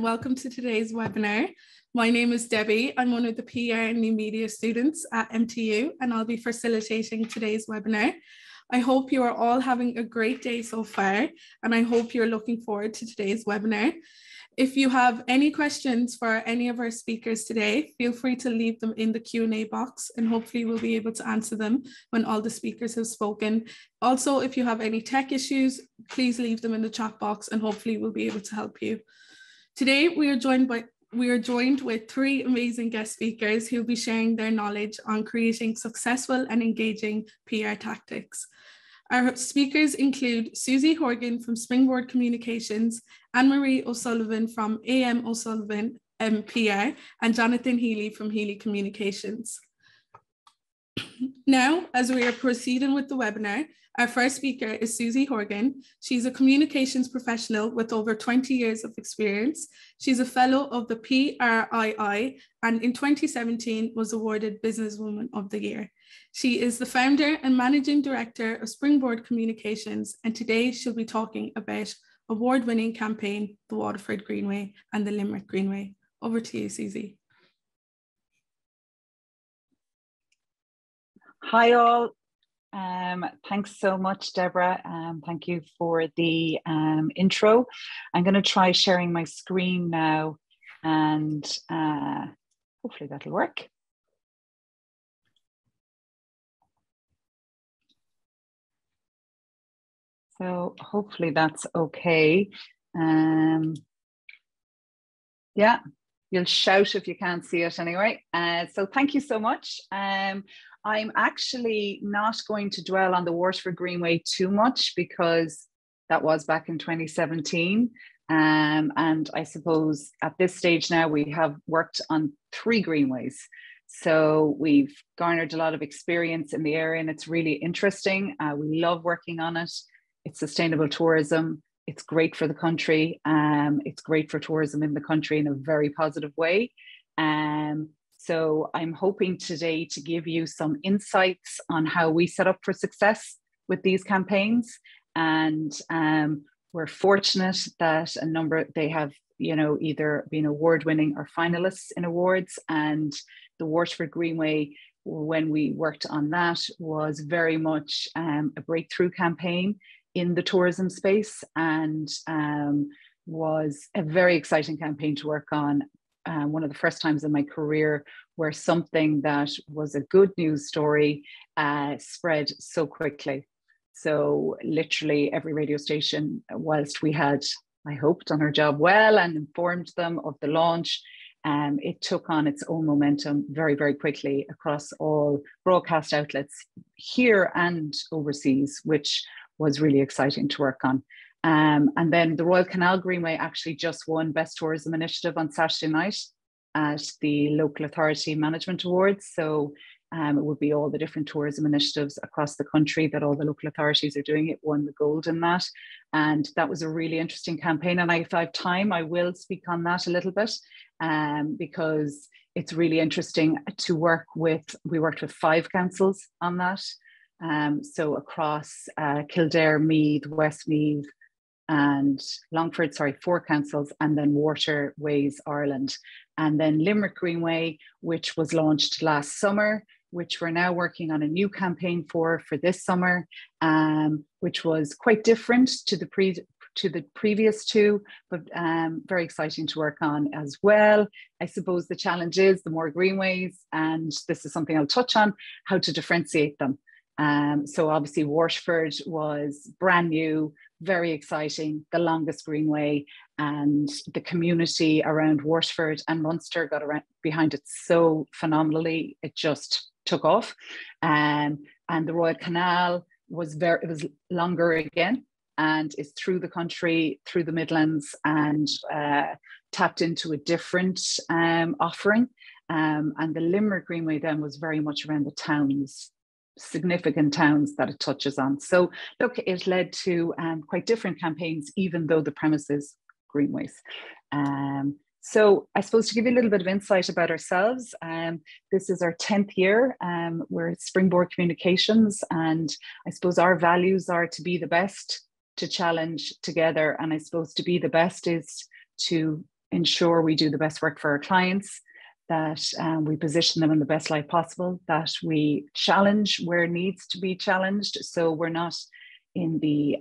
welcome to today's webinar. My name is Debbie. I'm one of the PR and New Media students at MTU, and I'll be facilitating today's webinar. I hope you are all having a great day so far, and I hope you're looking forward to today's webinar. If you have any questions for any of our speakers today, feel free to leave them in the Q&A box, and hopefully we'll be able to answer them when all the speakers have spoken. Also, if you have any tech issues, please leave them in the chat box, and hopefully we'll be able to help you. Today, we are joined with three amazing guest speakers who will be sharing their knowledge on creating successful and engaging PR tactics. Our speakers include Susie Horgan from Springboard Communications, Anne-Marie O Sullivan from O Sullivan PR, and Jonathan Healy from Healy Communications. Now, as we are proceeding with the webinar, our first speaker is Susie Horgan. She's a communications professional with over 20 years of experience. She's a fellow of the PRII and in 2017 was awarded Businesswoman of the Year. She is the founder and managing director of Springboard Communications, and today she'll be talking about award-winning campaign, the Waterford Greenway and the Limerick Greenway. Over to you, Susie. Hi all. Thanks so much, Deborah. Thank you for the intro. I'm going to try sharing my screen now, and hopefully that'll work. So hopefully that's okay. Yeah, you'll shout if you can't see it anyway. So thank you so much. I'm actually not going to dwell on the Waterford Greenway too much because that was back in 2017. And I suppose at this stage now we have worked on 3 greenways. So we've garnered a lot of experience in the area and it's really interesting. We love working on it. It's sustainable tourism. It's great for the country. It's great for tourism in the country in a very positive way. So I'm hoping today to give you some insights on how we set up for success with these campaigns. And we're fortunate that a number, they have, either been award-winning or finalists in awards. And the Waterford Greenway, when we worked on that, was very much a breakthrough campaign in the tourism space, and was a very exciting campaign to work on. One of the first times in my career where something that was a good news story spread so quickly. So literally every radio station, whilst we had, I hope, done our job well and informed them of the launch, it took on its own momentum very, very quickly across all broadcast outlets here and overseas, which was really exciting to work on. And then the Royal Canal Greenway actually just won Best Tourism Initiative on Saturday night at the Local Authority Management Awards. So it would be all the different tourism initiatives across the country that all the local authorities are doing. It won the gold in that. And that was a really interesting campaign. And if I have time, I will speak on that a little bit because it's really interesting to work with. We worked with 5 councils on that. So across Kildare, Meath, Westmeath, and Longford, 4 councils, and then Waterways Ireland. And then Limerick Greenway, which was launched last summer, which we're now working on a new campaign for this summer, which was quite different to the previous 2, but very exciting to work on as well. I suppose the challenge is the more greenways, and this is something I'll touch on, how to differentiate them. So obviously Waterford was brand new, very exciting, the longest greenway, and the community around Waterford and Munster got behind it so phenomenally. It just took off. And the Royal Canal was it was longer again, and is through the country, through the Midlands, and tapped into a different offering. And the Limerick Greenway then was very much around the towns, significant towns that it touches on. So look, it led to quite different campaigns, even though the premise is greenways. So I suppose to give you a little bit of insight about ourselves, this is our 10th year. We're at Springboard Communications, and I suppose our values are to be the best, to challenge together, and I suppose to be the best is to ensure we do the best work for our clients, that we position them in the best light possible, that we challenge where needs to be challenged. So we're not in the,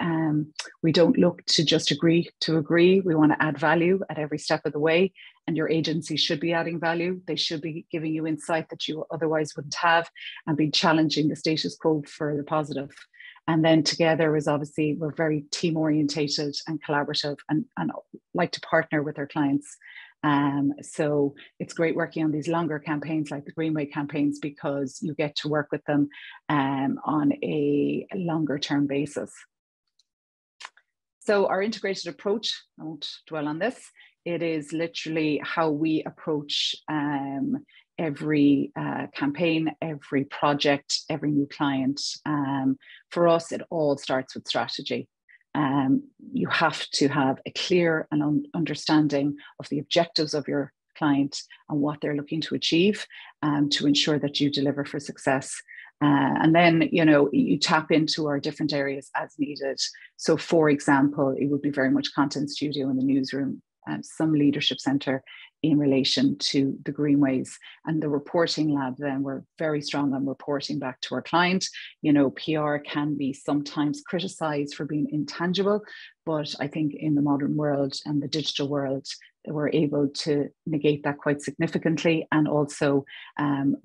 we don't look to just agree to agree. We want to add value at every step of the way. And your agency should be adding value. They should be giving you insight that you otherwise wouldn't have, and be challenging the status quo for the positive. And then together is obviously, we're very team orientated and collaborative, and like to partner with our clients. So it's great working on these longer campaigns like the Greenway campaigns, because you get to work with them on a longer term basis. So our integrated approach, I won't dwell on this, it is literally how we approach every campaign, every project, every new client. For us, it all starts with strategy. You have to have a clear and understanding of the objectives of your client and what they're looking to achieve, to ensure that you deliver for success. And then, you know, you tap into our different areas as needed. So for example, it would be very much content studio in the newsroom, some leadership center in relation to the Greenways, and the reporting lab. Then we're very strong on reporting back to our client. You know, PR can be sometimes criticized for being intangible, but I think in the modern world and the digital world, we're able to negate that quite significantly, and also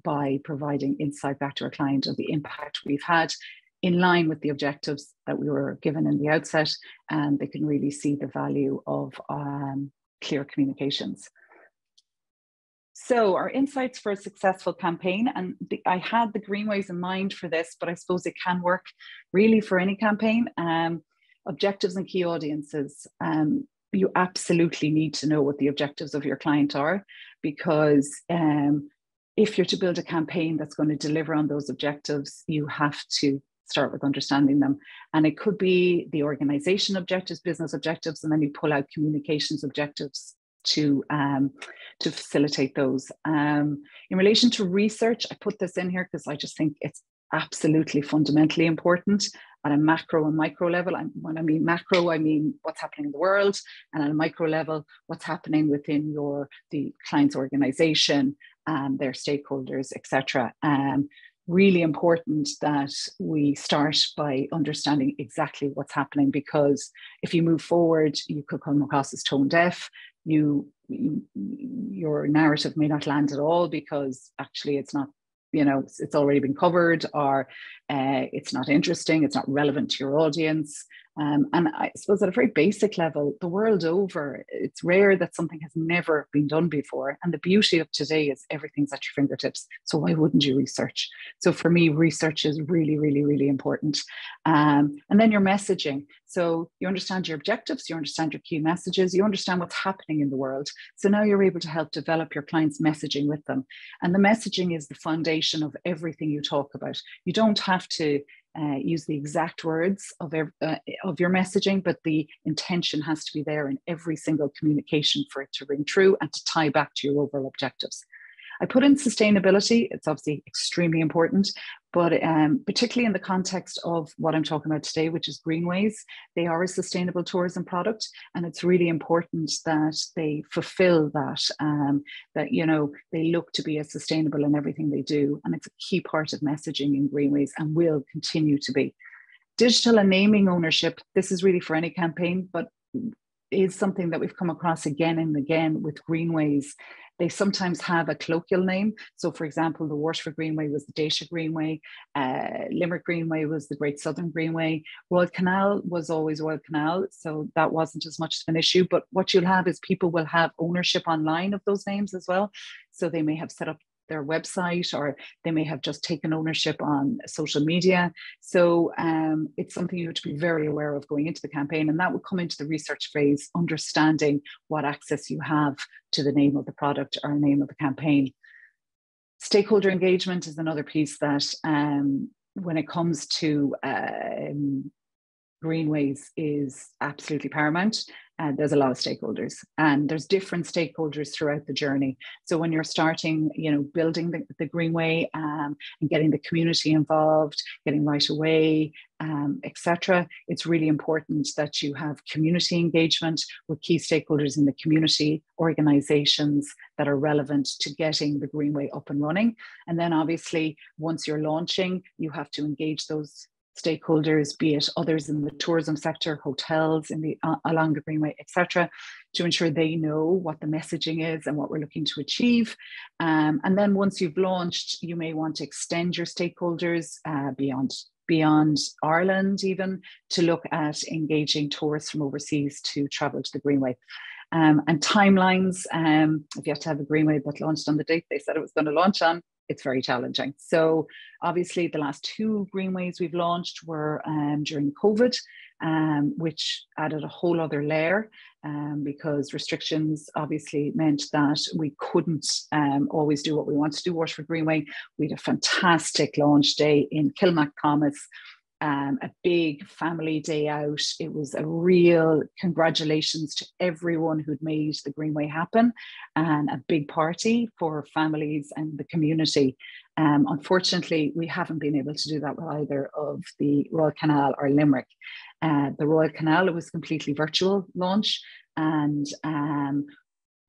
by providing insight back to our client of the impact we've had in line with the objectives that we were given in the outset, and they can really see the value of clear communications. So our insights for a successful campaign, and I had the Greenways in mind for this, but I suppose it can work really for any campaign. Objectives and key audiences. You absolutely need to know what the objectives of your client are, because if you're to build a campaign that's going to deliver on those objectives, you have to start with understanding them. And it could be the organization objectives, business objectives, and then you pull out communications objectives to facilitate those. In relation to research, I put this in here because I just think it's absolutely fundamentally important at a macro and micro level. And when I mean macro, I mean what's happening in the world, and at a micro level, what's happening within the client's organization and their stakeholders, etc. Really important that we start by understanding exactly what's happening, because if you move forward, you could come across as tone deaf. Your narrative may not land at all, because actually it's not, you know, it's already been covered, or it's not interesting, it's not relevant to your audience. And I suppose at a very basic level, the world over, it's rare that something has never been done before. And the beauty of today is everything's at your fingertips. So why wouldn't you research? So for me, research is really, really, really important. And then your messaging. So you understand your objectives, you understand your key messages, you understand what's happening in the world. So now you're able to help develop your client's messaging with them. And the messaging is the foundation of everything you talk about. You don't have to use the exact words of your messaging, but the intention has to be there in every single communication for it to ring true and to tie back to your overall objectives. I put in sustainability. It's obviously extremely important, but particularly in the context of what I'm talking about today, which is Greenways, they are a sustainable tourism product, and it's really important that they fulfill that, that, you know, they look to be as sustainable in everything they do. And it's a key part of messaging in Greenways and will continue to be. Digital and naming ownership, this is really for any campaign, but is something that we've come across again and again with Greenways. They sometimes have a colloquial name. So for example, the Waterford Greenway was the Dacia Greenway, Limerick Greenway was the Great Southern Greenway, Royal Canal was always Royal Canal, so that wasn't as much of an issue. But what you'll have is people will have ownership online of those names as well. So they may have set up their website, or they may have just taken ownership on social media. So it's something you have to be very aware of going into the campaign, and that would come into the research phase, understanding what access you have to the name of the product or name of the campaign. Stakeholder engagement is another piece that when it comes to Greenways is absolutely paramount. There's a lot of stakeholders, and there's different stakeholders throughout the journey. So when you're starting, you know, building the Greenway and getting the community involved, getting right away, etc. It's really important that you have community engagement with key stakeholders in the community, organisations that are relevant to getting the Greenway up and running. And then obviously, once you're launching, you have to engage those stakeholders, be it others in the tourism sector, hotels in the along the Greenway, etc., to ensure they know what the messaging is and what we're looking to achieve. And then once you've launched, you may want to extend your stakeholders beyond Ireland, even to look at engaging tourists from overseas to travel to the Greenway. And timelines, if you have to have a Greenway that launched on the date they said it was going to launch on, it's very challenging. So obviously the last 2 Greenways we've launched were during COVID, which added a whole other layer because restrictions obviously meant that we couldn't always do what we wanted to do. Waterford Greenway, we had a fantastic launch day in Kilmac Thomas, a big family day out. It was a real congratulations to everyone who'd made the Greenway happen, and a big party for families and the community. Unfortunately, we haven't been able to do that with either of the Royal Canal or Limerick. The Royal Canal, it was completely virtual launch, and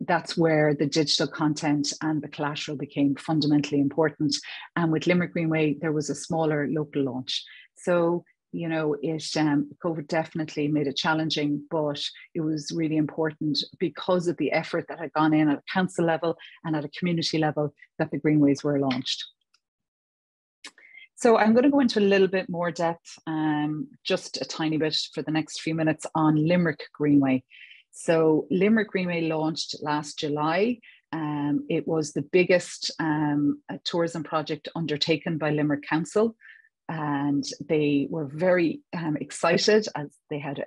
that's where the digital content and the collateral became fundamentally important. And with Limerick Greenway, there was a smaller local launch. So, you know, COVID definitely made it challenging, but it was really important because of the effort that had gone in at a council level and at a community level that the Greenways were launched. So I'm going to go into a little bit more depth, just a tiny bit for the next few minutes on Limerick Greenway. So Limerick Greenway launched last July. It was the biggest tourism project undertaken by Limerick Council, and they were very excited, as they had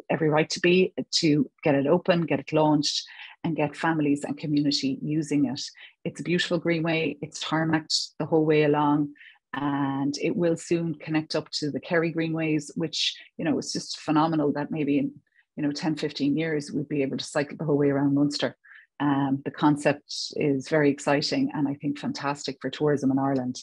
every right to be, to get it open, get it launched, and get families and community using it. It's a beautiful greenway. It's tarmacked the whole way along, and it will soon connect up to the Kerry Greenways, which, you know, it's just phenomenal that maybe in 10, 15 years, we'd be able to cycle the whole way around Munster. The concept is very exciting and I think fantastic for tourism in Ireland.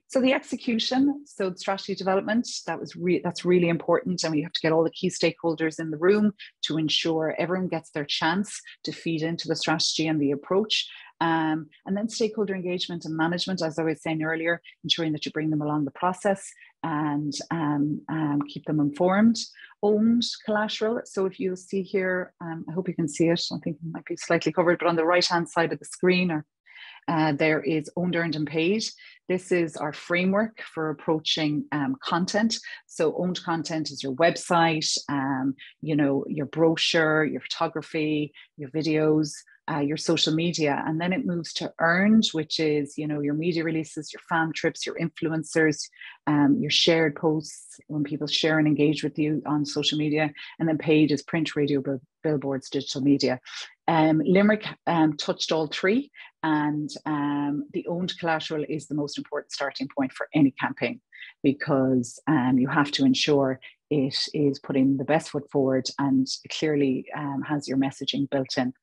So the execution, so the strategy development, that's really important, and we have to get all the key stakeholders in the room to ensure everyone gets their chance to feed into the strategy and the approach. And then stakeholder engagement and management, as I was saying earlier, ensuring that you bring them along the process and keep them informed. Owned collateral. So if you'll see here, I hope you can see it. I think it might be slightly covered, but on the right-hand side of the screen, there is owned, earned and paid. This is our framework for approaching content. So owned content is your website, your brochure, your photography, your videos, your social media, and then it moves to earned, which is your media releases, your fan trips, your influencers, your shared posts when people share and engage with you on social media, and then paid is print, radio, billboards, digital media. Limerick touched all 3, and the owned collateral is the most important starting point for any campaign, because you have to ensure it is putting the best foot forward and clearly has your messaging built in.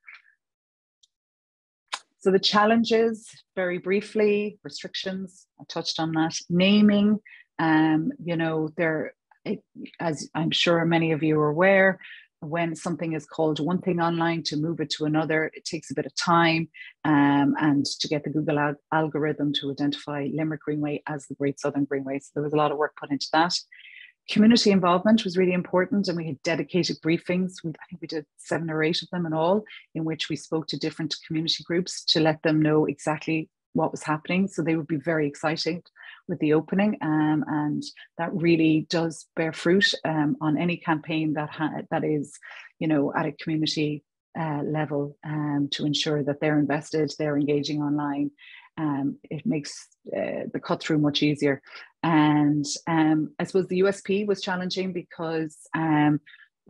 So the challenges, very briefly, restrictions, I touched on that. Naming, as I'm sure many of you are aware, when something is called one thing online, to move it to another, it takes a bit of time, and to get the Google algorithm to identify Limerick Greenway as the Great Southern Greenway. So there was a lot of work put into that. Community involvement was really important, and we had dedicated briefings. I think we did 7 or 8 of them in all, in which we spoke to different community groups to let them know exactly what was happening, so they would be very excited with the opening, and that really does bear fruit on any campaign that is, at a community level, to ensure that they're invested, they're engaging online. It makes the cut through much easier. And I suppose the USP was challenging because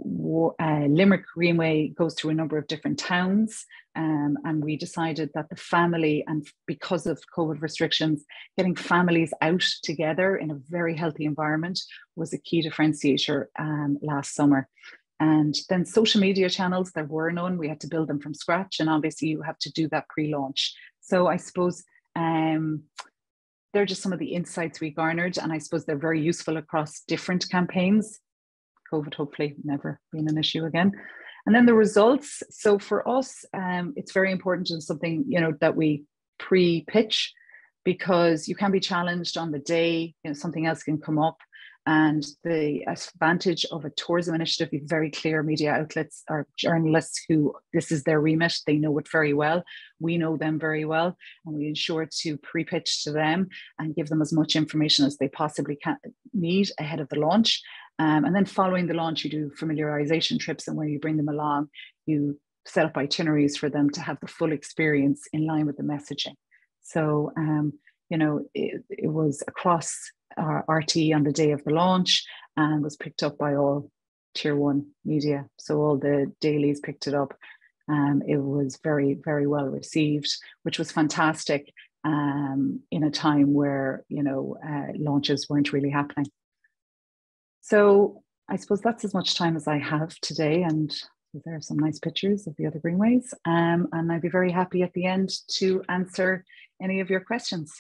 Limerick Greenway goes through a number of different towns, and we decided that the family, and because of COVID restrictions, getting families out together in a very healthy environment was a key differentiator last summer. And then social media channels, there were none. We had to build them from scratch, and obviously you have to do that pre-launch. So I suppose they're just some of the insights we garnered, and I suppose they're very useful across different campaigns. COVID hopefully never being an issue again. And then the results. So for us, it's very important and something, you know, that we pre-pitch, because you can be challenged on the day, you know, something else can come up. And the advantage of a tourism initiative, you have very clear media outlets or journalists who this is their remit. They know it very well. We know them very well. And we ensure to pre-pitch to them and give them as much information as they possibly can need ahead of the launch. And then following the launch, you do familiarization trips. And when you bring them along, you set up itineraries for them to have the full experience in line with the messaging. So, you know, it was across our RT on the day of the launch and was picked up by all tier 1 media. So all the dailies picked it up. It was very, very well received, which was fantastic in a time where, you know, launches weren't really happening. So I suppose that's as much time as I have today. And there are some nice pictures of the other greenways. And I'd be very happy at the end to answer any of your questions.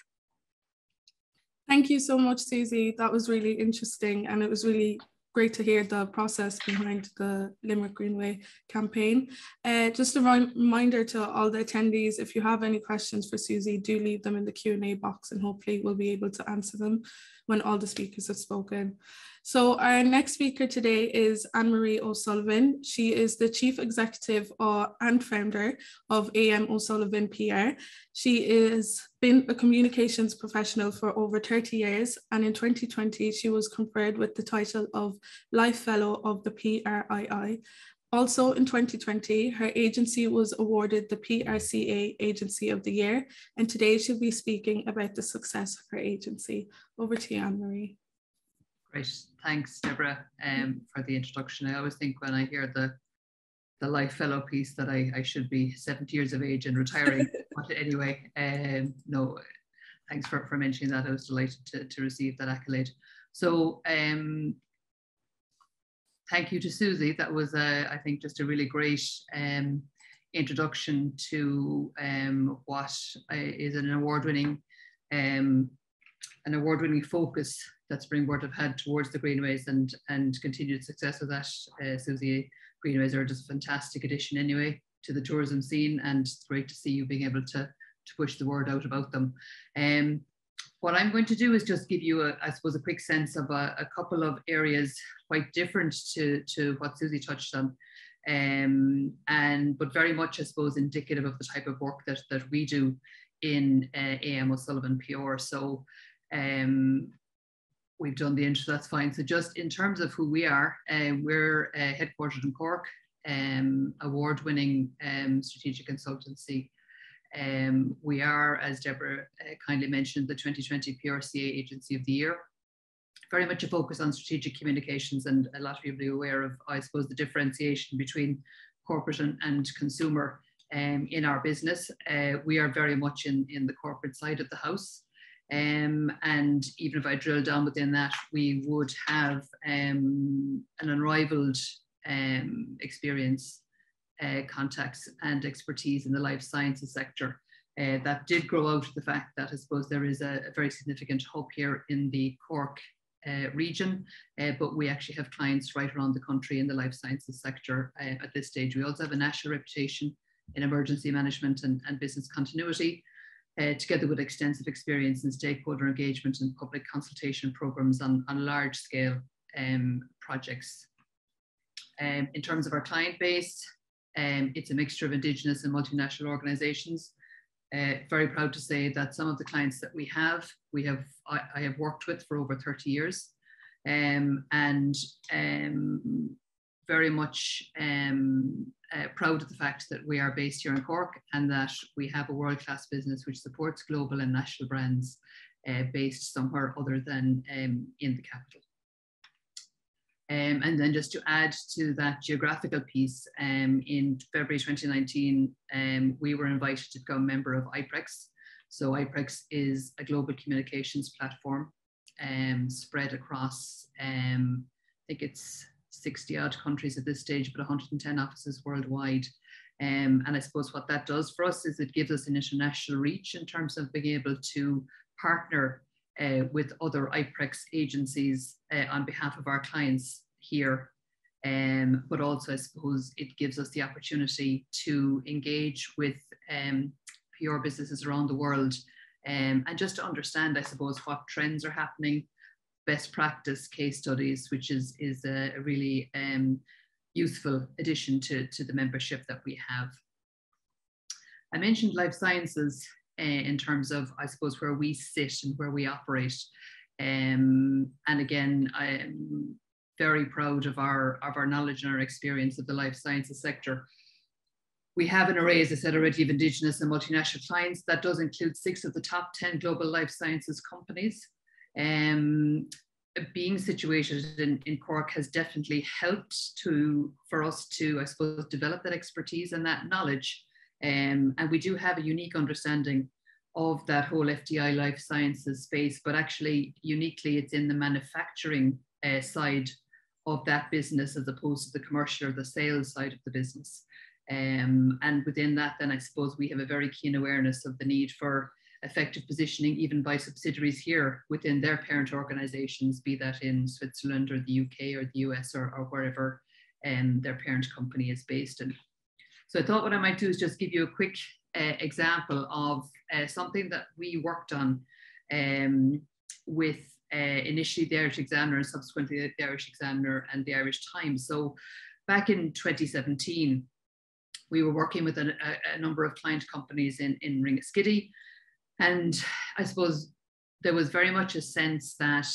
Thank you so much, Susie. That was really interesting, and it was really great to hear the process behind the Limerick Greenway campaign. Just a reminder to all the attendees, if you have any questions for Susie, do leave them in the Q&A box, and hopefully we'll be able to answer them when all the speakers have spoken. So our next speaker today is Anne-Marie O Sullivan. She is the Chief Executive and founder of O Sullivan PR. She has been a communications professional for over 30 years, and in 2020, she was conferred with the title of Life Fellow of the PRII. Also in 2020, her agency was awarded the PRCA Agency of the Year, and today she'll be speaking about the success of her agency. Over to you, Anne-Marie. Great, thanks Deborah for the introduction. I always think when I hear the Life Fellow piece that I should be 70 years of age and retiring, but anyway, no, thanks for mentioning that. I was delighted to receive that accolade. So thank you to Susie. That was, I think, just a really great introduction to what is an award-winning focus that Springboard have had towards the greenways and continued success of that. Susie, greenways are just a fantastic addition anyway to the tourism scene, and it's great to see you being able to push the word out about them. What I'm going to do is just give you, I suppose, a quick sense of a couple of areas quite different to what Susie touched on, but very much, I suppose, indicative of the type of work that we do in O Sullivan PR. So we've done the intro, that's fine. So just in terms of who we are, we're headquartered in Cork, award-winning strategic consultancy. We are, as Deborah kindly mentioned, the 2020 PRCA Agency of the Year. Very much a focus on strategic communications, and a lot of people are aware of, I suppose, the differentiation between corporate and consumer in our business. We are very much in the corporate side of the house. And even if I drill down within that, we would have an unrivaled experience, contacts and expertise in the life sciences sector. That did grow out of the fact that I suppose there is a very significant hub here in the Cork region, but we actually have clients right around the country in the life sciences sector at this stage. We also have a national reputation in emergency management and business continuity, together with extensive experience in stakeholder engagement and public consultation programs on large scale projects. In terms of our client base, it's a mixture of Indigenous and multinational organizations. Very proud to say that some of the clients that I have worked with for over 30 years, and very much proud of the fact that we are based here in Cork and that we have a world-class business which supports global and national brands based somewhere other than in the capital. And then just to add to that geographical piece, in February 2019, we were invited to become a member of IPREX. So IPREX is a global communications platform spread across, I think it's 60 odd countries at this stage, but 110 offices worldwide. And I suppose what that does for us is it gives us an international reach in terms of being able to partner with other IPREX agencies on behalf of our clients here. But also, I suppose, it gives us the opportunity to engage with PR businesses around the world and just to understand, I suppose, what trends are happening, best practice case studies, which is a really useful addition to the membership that we have. I mentioned life sciences in terms of, I suppose, where we sit and where we operate. And again, I'm very proud of our knowledge and our experience of the life sciences sector. We have an array, as I said already, of Indigenous and multinational clients. That does include 6 of the top 10 global life sciences companies. Being situated in Cork has definitely helped for us to, I suppose, develop that expertise and that knowledge. And we do have a unique understanding of that whole FDI life sciences space, but actually uniquely it's in the manufacturing side of that business as opposed to the commercial or the sales side of the business. And within that, then I suppose we have a very keen awareness of the need for effective positioning, even by subsidiaries here within their parent organizations, be that in Switzerland or the UK or the US or wherever their parent company is based in. So I thought what I might do is just give you a quick example of something that we worked on with initially the Irish Examiner and subsequently the Irish Examiner and the Irish Times. So back in 2017, we were working with a number of client companies in Ringaskiddy. And I suppose there was very much a sense that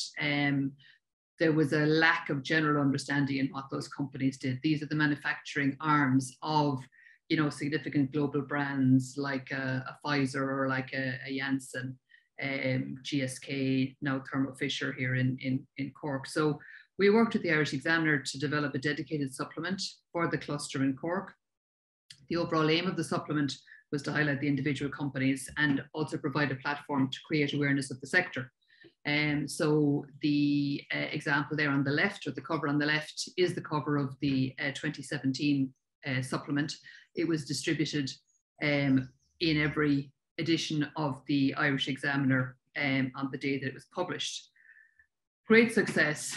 there was a lack of general understanding in what those companies did. These are the manufacturing arms of, you know, significant global brands like a Pfizer or like a Janssen, GSK, now Thermo Fisher here in Cork. So we worked with the Irish Examiner to develop a dedicated supplement for the cluster in Cork. The overall aim of the supplement was to highlight the individual companies and also provide a platform to create awareness of the sector. So the example there on the left, or the cover on the left, is the cover of the 2017 supplement. It was distributed in every edition of the Irish Examiner on the day that it was published. Great success,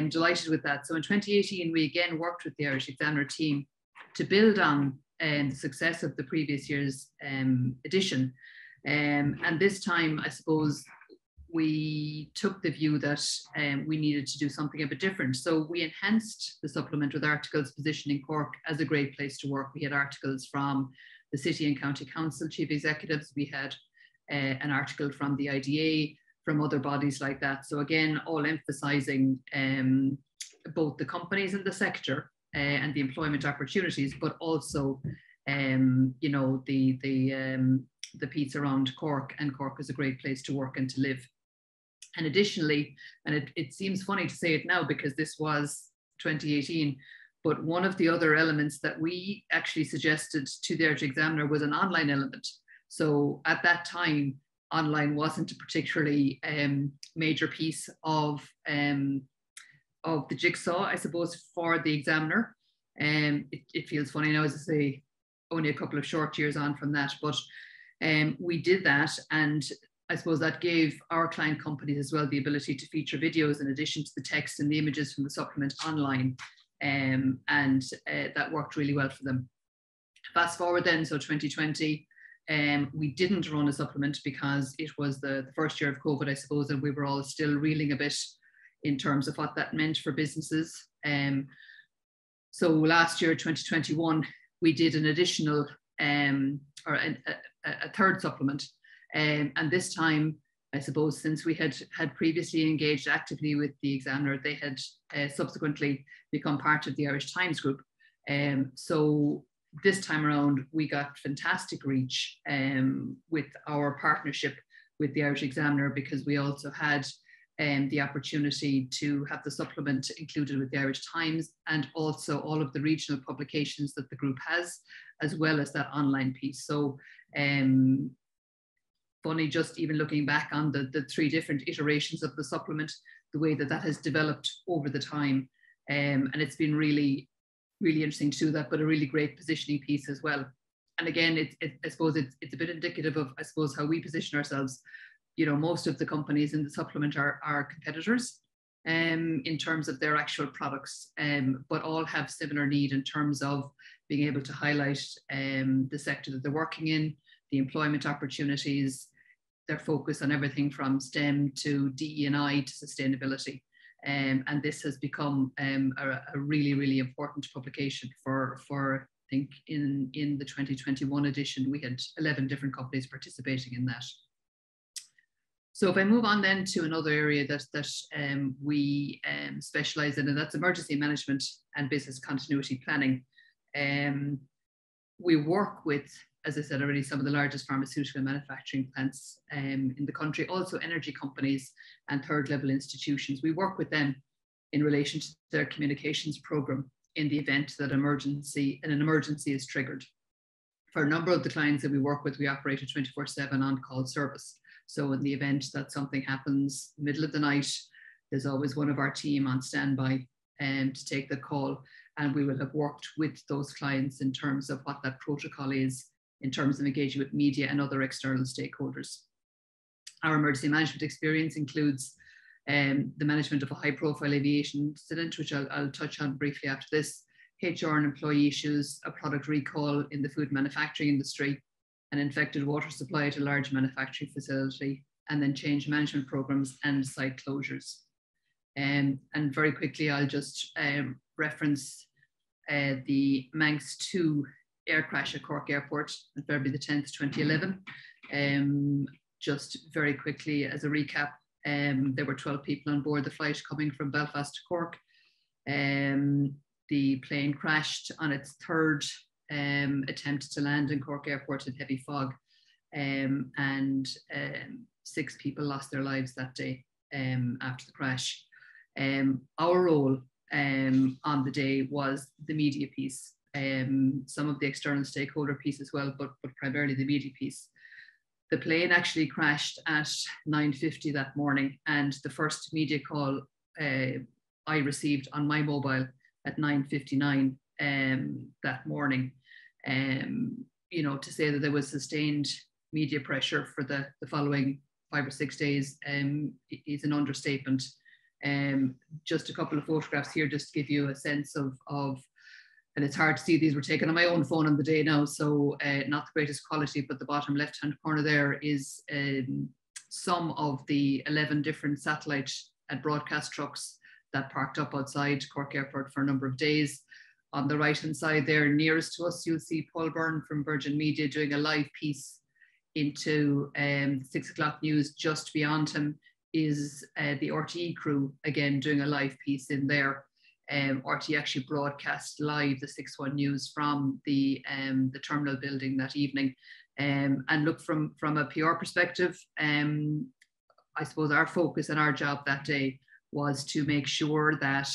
delighted with that. So in 2018, we again worked with the Irish Examiner team to build on the success of the previous year's edition. And this time, I suppose, we took the view that we needed to do something a bit different. So we enhanced the supplement with articles positioning Cork as a great place to work. We had articles from the City and County Council Chief Executives. We had an article from the IDA, from other bodies like that. So again, all emphasizing both the companies in the sector and the employment opportunities, but also, you know, the piece around Cork, and Cork is a great place to work and to live. And additionally, and it seems funny to say it now because this was 2018, but one of the other elements that we actually suggested to the Irish Examiner was an online element. So at that time, online wasn't a particularly major piece of the jigsaw, I suppose, for the Examiner. It feels funny now, as I say, only a couple of short years on from that, but we did that, and I suppose that gave our client companies as well the ability to feature videos in addition to the text and the images from the supplement online, and that worked really well for them. Fast forward then, so 2020, we didn't run a supplement because it was the first year of COVID, I suppose, and we were all still reeling a bit in terms of what that meant for businesses. So last year, 2021, we did an additional or a third supplement. And this time, I suppose, since we had previously engaged actively with the Examiner, they had subsequently become part of the Irish Times group. So this time around, we got fantastic reach with our partnership with the Irish Examiner, because we also had the opportunity to have the supplement included with the Irish Times, and also all of the regional publications that the group has, as well as that online piece. So funny, just even looking back on the 3 different iterations of the supplement, the way that has developed over the time. And it's been really, really interesting to do that, but a really great positioning piece as well. And again, I suppose it's a bit indicative of, I suppose, how we position ourselves. most of the companies in the supplement are competitors in terms of their actual products, but all have similar need in terms of being able to highlight the sector that they're working in, the employment opportunities, their focus on everything from STEM to DE&I to sustainability. And this has become a really, really important publication for I think in the 2021 edition, we had 11 different companies participating in that. So if I move on then to another area that we specialize in, and that's emergency management and business continuity planning. We work with, as I said already, some of the largest pharmaceutical manufacturing plants in the country, also energy companies and third level institutions. We work with them in relation to their communications program in the event that an emergency is triggered. For a number of the clients that we work with, we operate a 24/7 on-call service. So in the event that something happens middle of the night, there's always one of our team on standby to take the call. And we will have worked with those clients in terms of what that protocol is, in terms of engaging with media and other external stakeholders. Our emergency management experience includes the management of a high profile aviation incident, which I'll touch on briefly after this, HR and employee issues, a product recall in the food manufacturing industry, an infected water supply at a large manufacturing facility, and then change management programs and site closures. And very quickly, I'll just reference the Manx 2 air crash at Cork Airport on February the 10th, 2011. Just very quickly as a recap, there were 12 people on board the flight coming from Belfast to Cork. The plane crashed on its third attempt to land in Cork Airport in heavy fog, and 6 people lost their lives that day after the crash. Our role on the day was the media piece, some of the external stakeholder piece as well, but primarily the media piece. The plane actually crashed at 9:50 that morning, and the first media call I received on my mobile at 9:59 that morning, to say that there was sustained media pressure for the following 5 or 6 days is an understatement. Just a couple of photographs here just to give you a sense of, and it's hard to see, these were taken on my own phone on the day now, so not the greatest quality, but the bottom left-hand corner there is some of the 11 different satellite and broadcast trucks that parked up outside Cork Airport for a number of days. On the right-hand side there, nearest to us, you'll see Paul Byrne from Virgin Media doing a live piece into 6 o'clock news. Just beyond him is the RTE crew, again, doing a live piece in there. RTE actually broadcast live the 6-1 news from the terminal building that evening. And look, from a PR perspective, I suppose our focus and our job that day was to make sure that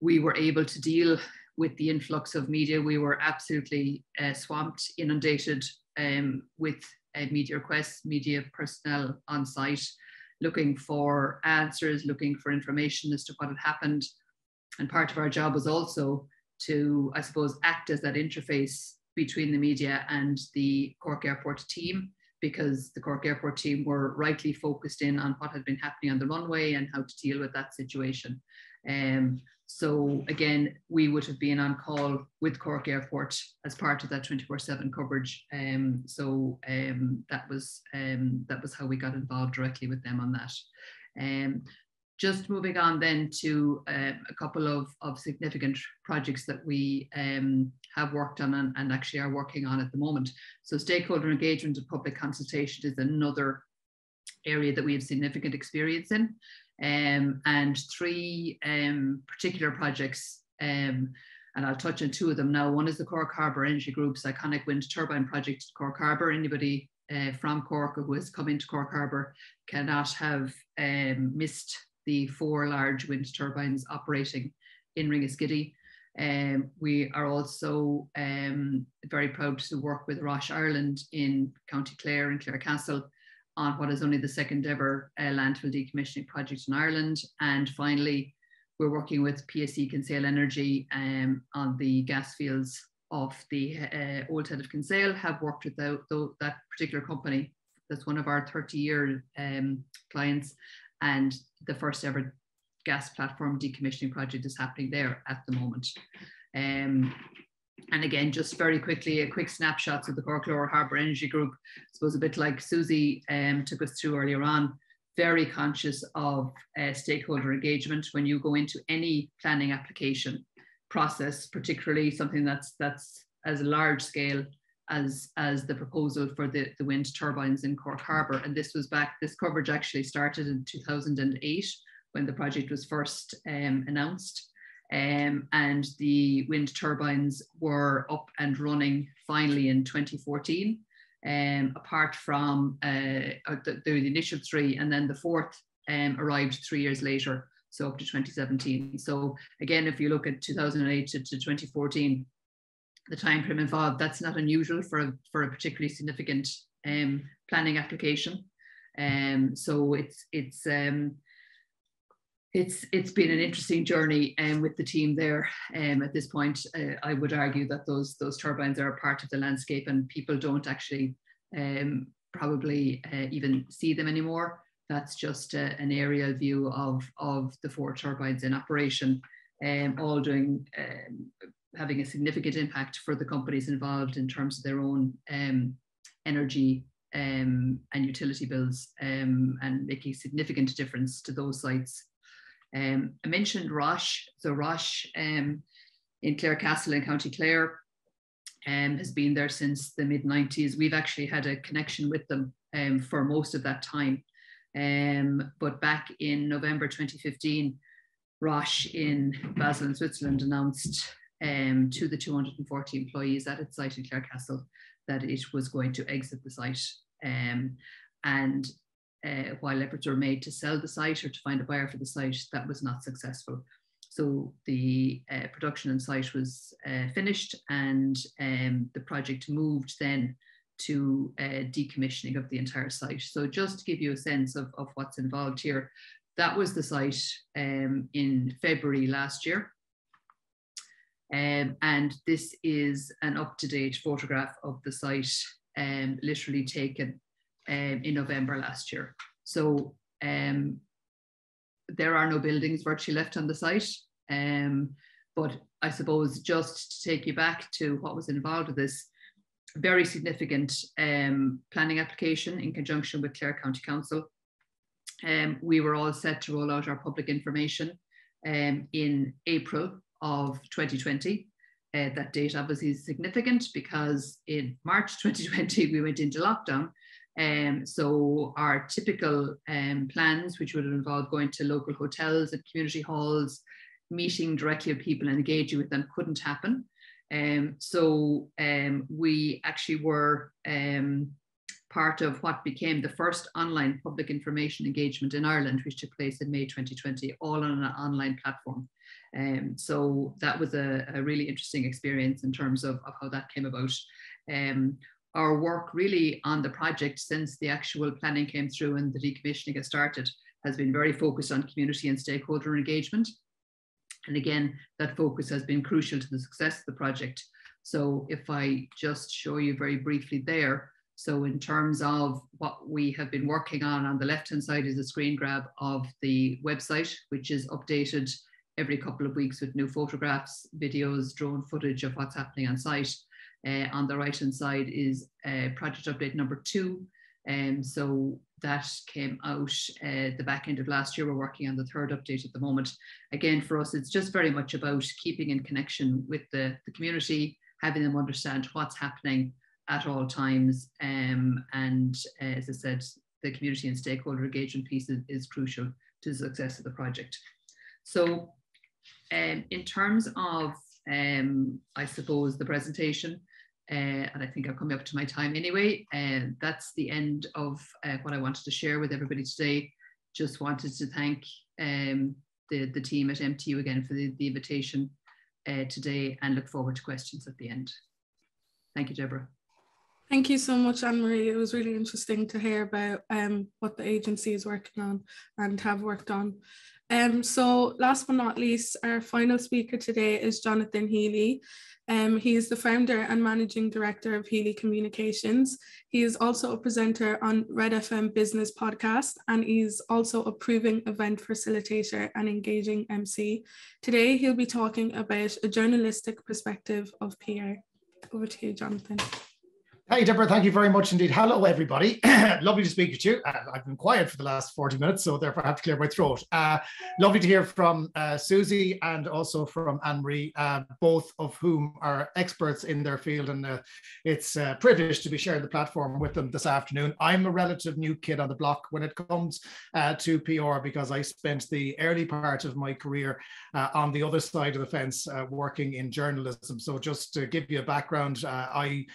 we were able to deal with the influx of media. We were absolutely swamped, inundated with media requests, media personnel on site, looking for answers, looking for information as to what had happened. And part of our job was also to, I suppose, act as that interface between the media and the Cork Airport team, because the Cork Airport team were rightly focused in on what had been happening on the runway and how to deal with that situation. So again, we would have been on call with Cork Airport as part of that 24/7 coverage. That was how we got involved directly with them on that. Just moving on then to a couple of significant projects that we have worked on and actually are working on at the moment. So stakeholder engagement and public consultation is another area that we have significant experience in. And 3 particular projects, and I'll touch on 2 of them now. One is the Cork Harbour Energy Group's iconic wind turbine project at Cork Harbour. Anybody from Cork who has come into Cork Harbour cannot have missed the 4 large wind turbines operating in Ringaskiddy. We are also very proud to work with Rosh Ireland in County Clare and Clarecastle on what is only the 2nd ever landfill decommissioning project in Ireland. And finally, we're working with PSE Kinsale Energy on the gas fields of the Old Head of Kinsale. Have worked with that particular company That's one of our 30-year clients, and the first ever gas platform decommissioning project is happening there at the moment. And again, just very quickly, a quick snapshot of the Cork Lower Harbour Energy Group. I suppose a bit like Susie took us through earlier on, very conscious of stakeholder engagement when you go into any planning application process, particularly something that's as large scale as the proposal for the wind turbines in Cork Harbour. And this coverage actually started in 2008 when the project was first announced. And the wind turbines were up and running finally in 2014, apart from the initial three, and then the fourth arrived 3 years later, so up to 2017. So again, if you look at 2008 to 2014, the time frame involved, that's not unusual for a particularly significant planning application. So it's been an interesting journey with the team there. At this point, I would argue that those turbines are a part of the landscape, and people don't actually probably even see them anymore. That's just an aerial view of the 4 turbines in operation, all doing having a significant impact for the companies involved in terms of their own energy and utility bills, and making a significant difference to those sites. I mentioned Rosh. So Rosh in Clarecastle in County Clare has been there since the mid-90s. We've actually had a connection with them for most of that time. But back in November 2015, Rosh in Basel in Switzerland announced to the 240 employees at its site in Clarecastle that it was going to exit the site. While efforts were made to sell the site or to find a buyer for the site, that was not successful. So the production on site was finished, and the project moved then to decommissioning of the entire site. So just to give you a sense of what's involved here, that was the site in February last year. And this is an up-to-date photograph of the site, literally taken in November last year. So there are no buildings virtually left on the site. But I suppose just to take you back to what was involved with this, very significant planning application in conjunction with Clare County Council. We were all set to roll out our public information in April of 2020. That date obviously is significant because in March 2020 we went into lockdown. So our typical plans, which would have involved going to local hotels and community halls, meeting directly with people and engaging with them, couldn't happen. So we actually were part of what became the first online public information engagement in Ireland, which took place in May 2020, all on an online platform. So that was a really interesting experience in terms of how that came about. Our work really on the project since the actual planning came through and the decommissioning has started has been very focused on community and stakeholder engagement. And again, that focus has been crucial to the success of the project. So if I just show you very briefly there, so in terms of what we have been working on the left-hand side is a screen grab of the website, which is updated every couple of weeks with new photographs, videos, drone footage of what's happening on site. On the right-hand side is project update number 2. So that came out the back end of last year. We're working on the 3rd update at the moment. Again, for us, it's just very much about keeping in connection with the community, having them understand what's happening at all times. And as I said, the community and stakeholder engagement piece is crucial to the success of the project. So in terms of, I suppose, the presentation, and I think I'm coming up to my time anyway, and that's the end of what I wanted to share with everybody today. Just wanted to thank the team at MTU again for the invitation today, and look forward to questions at the end. Thank you, Deborah. Thank you so much, Anne-Marie. It was really interesting to hear about what the agency is working on and have worked on. So last but not least, our final speaker today is Jonathan Healy. He is the founder and managing director of Healy Communications. He is also a presenter on Red FM Business Podcast, and he's also a proving event facilitator and engaging MC. Today, he'll be talking about a journalistic perspective of PR. Over to you, Jonathan. Hey, Deborah, thank you very much indeed. Hello, everybody. Lovely to speak with you. I've been quiet for the last 40 minutes, so therefore I have to clear my throat. Lovely to hear from Susie and also from Anne-Marie, both of whom are experts in their field, and it's a privilege to be sharing the platform with them this afternoon. I'm a relative new kid on the block when it comes to PR, because I spent the early part of my career on the other side of the fence working in journalism. So just to give you a background, I'm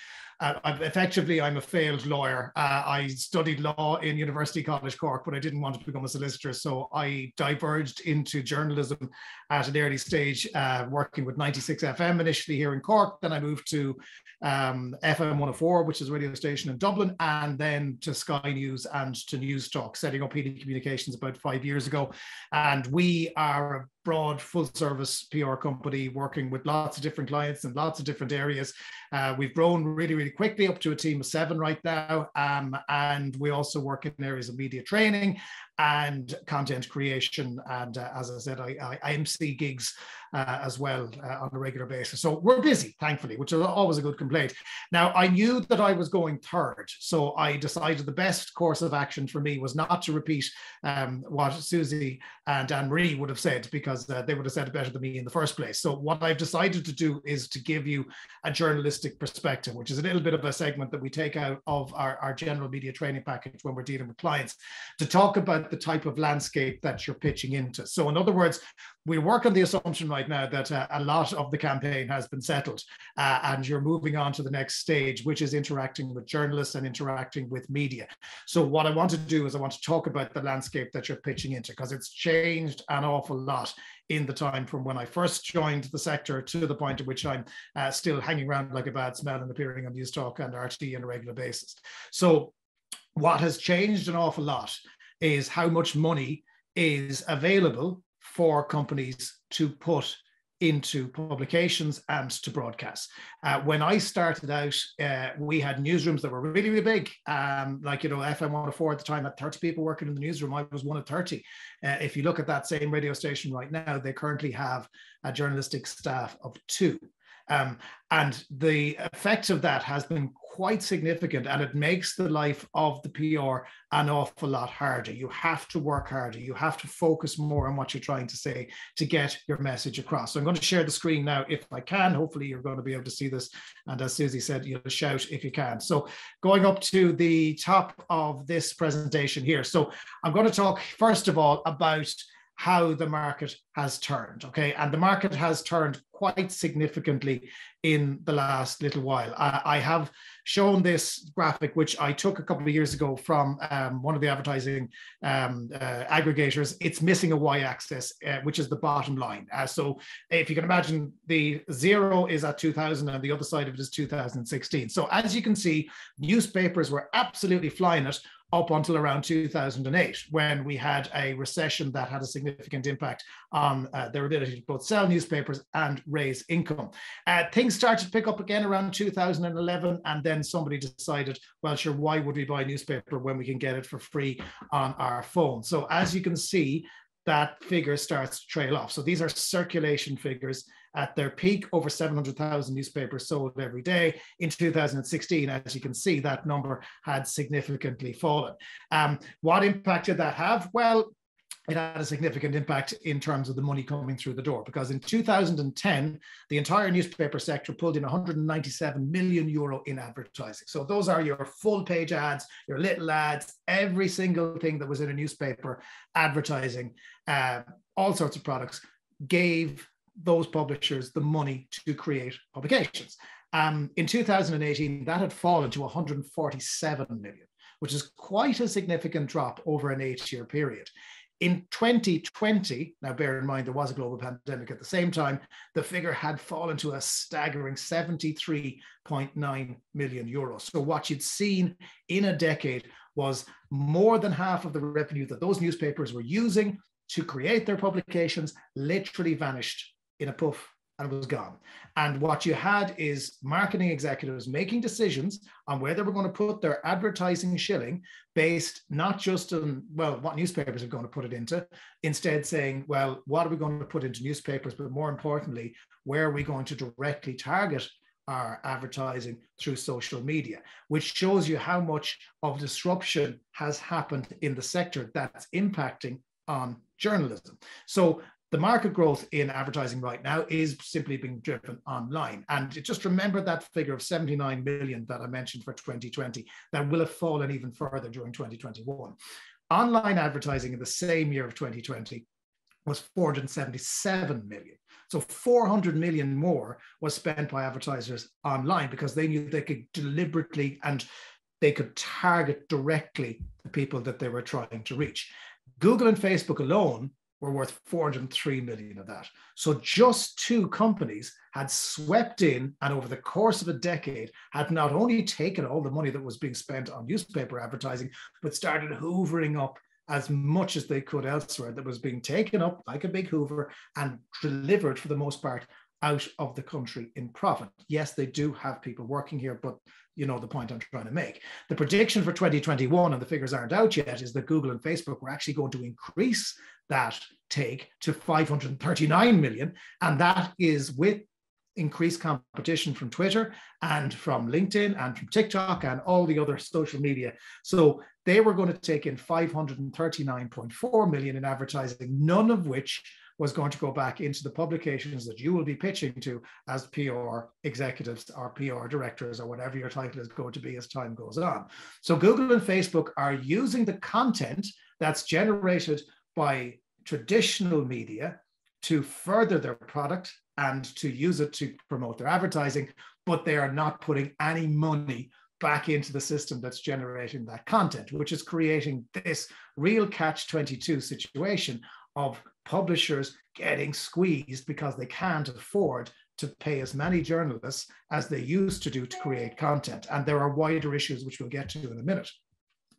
a failed lawyer. I studied law in University College Cork, but I didn't want to become a solicitor. So I diverged into journalism at an early stage, working with 96 FM initially here in Cork. Then I moved to FM 104, which is a radio station in Dublin, and then to Sky News and to News Talk, setting up Healy Communications about 5 years ago. And we are a broad, full-service PR company working with lots of different clients in lots of different areas. We've grown really, really quickly up to a team of 7 right now. And we also work in areas of media training and content creation. And as I said, I MC gigs as well on a regular basis. So we're busy, thankfully, which is always a good complaint. Now, I knew that I was going third, so I decided the best course of action for me was not to repeat what Susie and Anne-Marie would have said, because they would have said it better than me in the first place. So what I've decided to do is to give you a journalistic perspective, which is a little bit of a segment that we take out of our general media training package when we're dealing with clients, to talk about the type of landscape that you're pitching into. So in other words, we work on the assumption right now that a lot of the campaign has been settled and you're moving on to the next stage, which is interacting with journalists and interacting with media. So what I want to do is I want to talk about the landscape that you're pitching into, because it's changed an awful lot in the time from when I first joined the sector to the point at which I'm still hanging around like a bad smell and appearing on News Talk and RTE on a regular basis. So what has changed an awful lot is how much money is available for companies to put into publications and to broadcast. When I started out, we had newsrooms that were really, really big. Like, you know, FM 104 at the time had 30 people working in the newsroom. I was one of 30. If you look at that same radio station right now, they currently have a journalistic staff of 2. And the effect of that has been quite significant, and it makes the life of the PR an awful lot harder. You have to work harder. You have to focus more on what you're trying to say to get your message across. So I'm going to share the screen now if I can. Hopefully you're going to be able to see this. And as Susie said, you'll shout if you can. So going up to the top of this presentation here. So I'm going to talk first of all about how the market has turned, okay? And the market has turned quite significantly in the last little while. I have shown this graphic, which I took a couple of years ago from one of the advertising aggregators. It's missing a y-axis, which is the bottom line. So if you can imagine, the 0 is at 2000 and the other side of it is 2016. So as you can see, newspapers were absolutely flying it up until around 2008, when we had a recession that had a significant impact on their ability to both sell newspapers and raise income. Things started to pick up again around 2011, and then somebody decided, well, sure, why would we buy a newspaper when we can get it for free on our phone? So as you can see, that figure starts to trail off. So these are circulation figures. At their peak, over 700,000 newspapers sold every day. In 2016, as you can see, that number had significantly fallen. What impact did that have? Well, it had a significant impact in terms of the money coming through the door, because in 2010, the entire newspaper sector pulled in 197 million euro in advertising. So those are your full page ads, your little ads, every single thing that was in a newspaper, advertising, all sorts of products, gave those publishers the money to create publications. In 2018, that had fallen to 147 million, which is quite a significant drop over an 8-year period. In 2020, now bear in mind there was a global pandemic at the same time, the figure had fallen to a staggering 73.9 million euros. So what you'd seen in a decade was more than half of the revenue that those newspapers were using to create their publications literally vanished in a puff and was gone. And what you had is marketing executives making decisions on where they were going to put their advertising shilling based not just on, well, what newspapers are going to put it into, instead saying, well, what are we going to put into newspapers? But more importantly, where are we going to directly target our advertising through social media, which shows you how much of disruption has happened in the sector that's impacting on journalism. So the market growth in advertising right now is simply being driven online. And just remember that figure of 79 million that I mentioned for 2020, that will have fallen even further during 2021. Online advertising in the same year of 2020 was 477 million. So 400 million more was spent by advertisers online because they knew they could deliberately and they could target directly the people that they were trying to reach. Google and Facebook alone were worth 403 million of that. So just two companies had swept in and over the course of a decade had not only taken all the money that was being spent on newspaper advertising, but started hoovering up as much as they could elsewhere that was being taken up like a big hoover and delivered for the most part out of the country in profit. Yes, they do have people working here, but you know the point I'm trying to make. The prediction for 2021, and the figures aren't out yet, is that Google and Facebook were actually going to increase that take to 539 million. And that is with increased competition from Twitter and from LinkedIn and from TikTok and all the other social media. So they were going to take in 539.4 million in advertising, none of which was going to go back into the publications that you will be pitching to as PR executives or PR directors or whatever your title is going to be as time goes on. So Google and Facebook are using the content that's generated by traditional media to further their product and to use it to promote their advertising, but they are not putting any money back into the system that's generating that content, which is creating this real catch-22 situation of publishers getting squeezed because they can't afford to pay as many journalists as they used to do to create content. And there are wider issues, which we'll get to in a minute.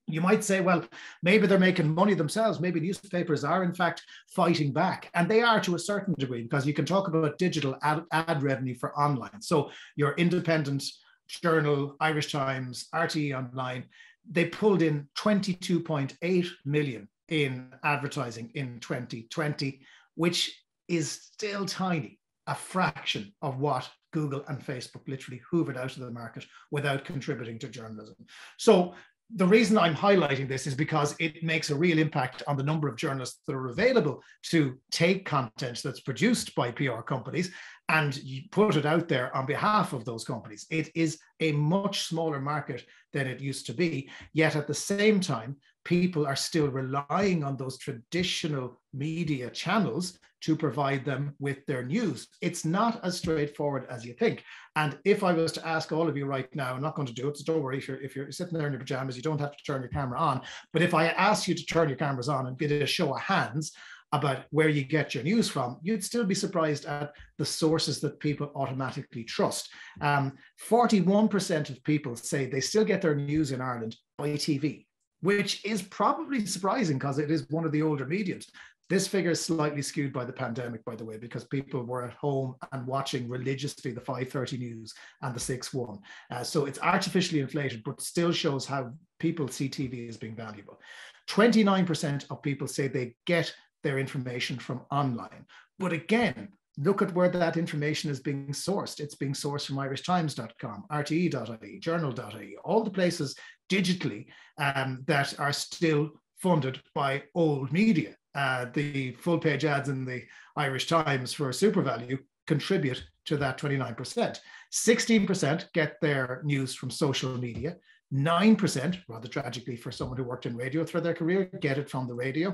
You might say, well, maybe they're making money themselves. Maybe newspapers are, in fact, fighting back. And they are to a certain degree, because you can talk about digital ad revenue for online. So your independent journal, Irish Times, RTE Online, they pulled in 22.8 million in advertising in 2020, which is still tiny, a fraction of what Google and Facebook literally hoovered out of the market without contributing to journalism. So the reason I'm highlighting this is because it makes a real impact on the number of journalists that are available to take content that's produced by PR companies and you put it out there on behalf of those companies. It is a much smaller market than it used to be, yet at the same time, people are still relying on those traditional media channels to provide them with their news. It's not as straightforward as you think. And if I was to ask all of you right now, I'm not going to do it, so don't worry, if you're sitting there in your pajamas, you don't have to turn your camera on. But if I asked you to turn your cameras on and get a show of hands about where you get your news from, you'd still be surprised at the sources that people automatically trust. 41% of people say they still get their news in Ireland by TV, which is probably surprising because it is one of the older mediums. This figure is slightly skewed by the pandemic, by the way, because people were at home and watching religiously the 5:30 news and the 6:1. So it's artificially inflated, but still shows how people see TV as being valuable. 29% of people say they get their information from online. But again, look at where that information is being sourced. It's being sourced from irishtimes.com, rte.ie, journal.ie, all the places digitally that are still funded by old media. The full page ads in the Irish Times for SuperValue contribute to that 29%. 16% get their news from social media. 9%, rather tragically for someone who worked in radio through their career, get it from the radio.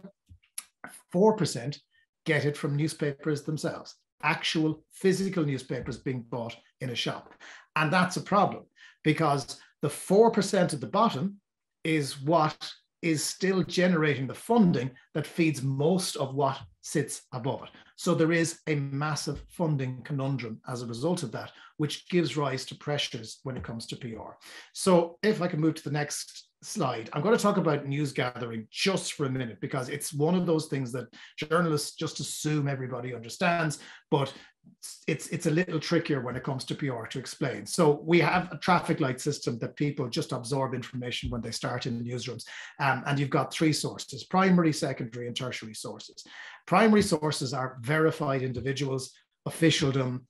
4% get it from newspapers themselves, actual physical newspapers being bought in a shop. And that's a problem because the 4% at the bottom is what is still generating the funding that feeds most of what sits above it. So there is a massive funding conundrum as a result of that, which gives rise to pressures when it comes to PR. So if I can move to the next slide, I'm going to talk about news gathering just for a minute, because it's one of those things that journalists just assume everybody understands, but it's a little trickier when it comes to PR to explain. So we have a traffic light system that people just absorb information when they start in the newsrooms. And you've got three sources: primary, secondary, and tertiary sources. Primary sources are verified individuals, officialdom,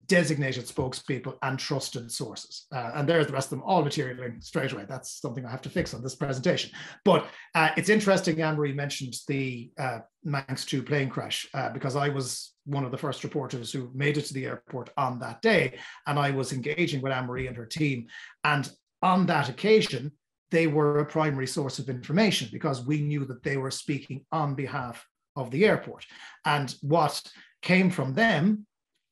designated spokespeople, and trusted sources. And there's the rest of them all materializing straight away. That's something I have to fix on this presentation. But it's interesting, Anne-Marie mentioned the Manx 2 plane crash, because I was one of the first reporters who made it to the airport on that day, and I was engaging with Anne-Marie and her team. And on that occasion, they were a primary source of information because we knew that they were speaking on behalf of the airport. And what came from them,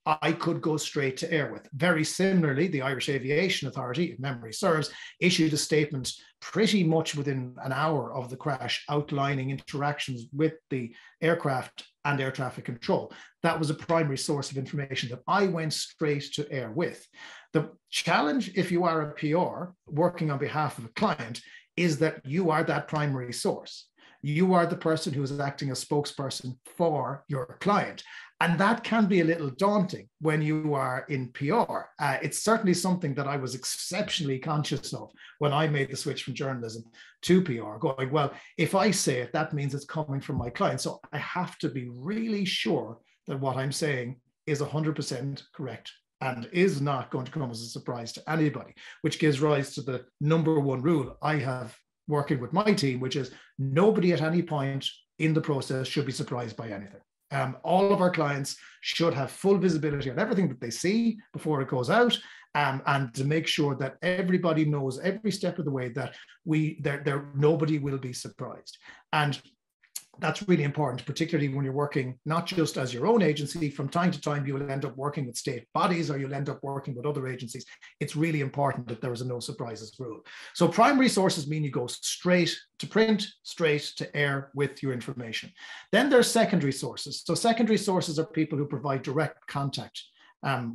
I could go straight to air with. Very similarly, the Irish Aviation Authority, if memory serves, issued a statement pretty much within an hour of the crash outlining interactions with the aircraft and air traffic control. That was a primary source of information that I went straight to air with. The challenge, if you are a PR working on behalf of a client, is that you are that primary source. You are the person who is acting as spokesperson for your client. And that can be a little daunting when you are in PR. It's certainly something that I was exceptionally conscious of when I made the switch from journalism to PR, going, well, if I say it, that means it's coming from my client. So I have to be really sure that what I'm saying is 100% correct and is not going to come as a surprise to anybody, which gives rise to the number one rule I have working with my team, which is nobody at any point in the process should be surprised by anything. All of our clients should have full visibility on everything that they see before it goes out, and to make sure that everybody knows every step of the way that nobody will be surprised. And that's really important, particularly when you're working not just as your own agency. From time to time, you will end up working with state bodies or you'll end up working with other agencies. It's really important that there is a no surprises rule. So primary sources mean you go straight to print, straight to air with your information. Then there's secondary sources. So secondary sources are people who provide direct contact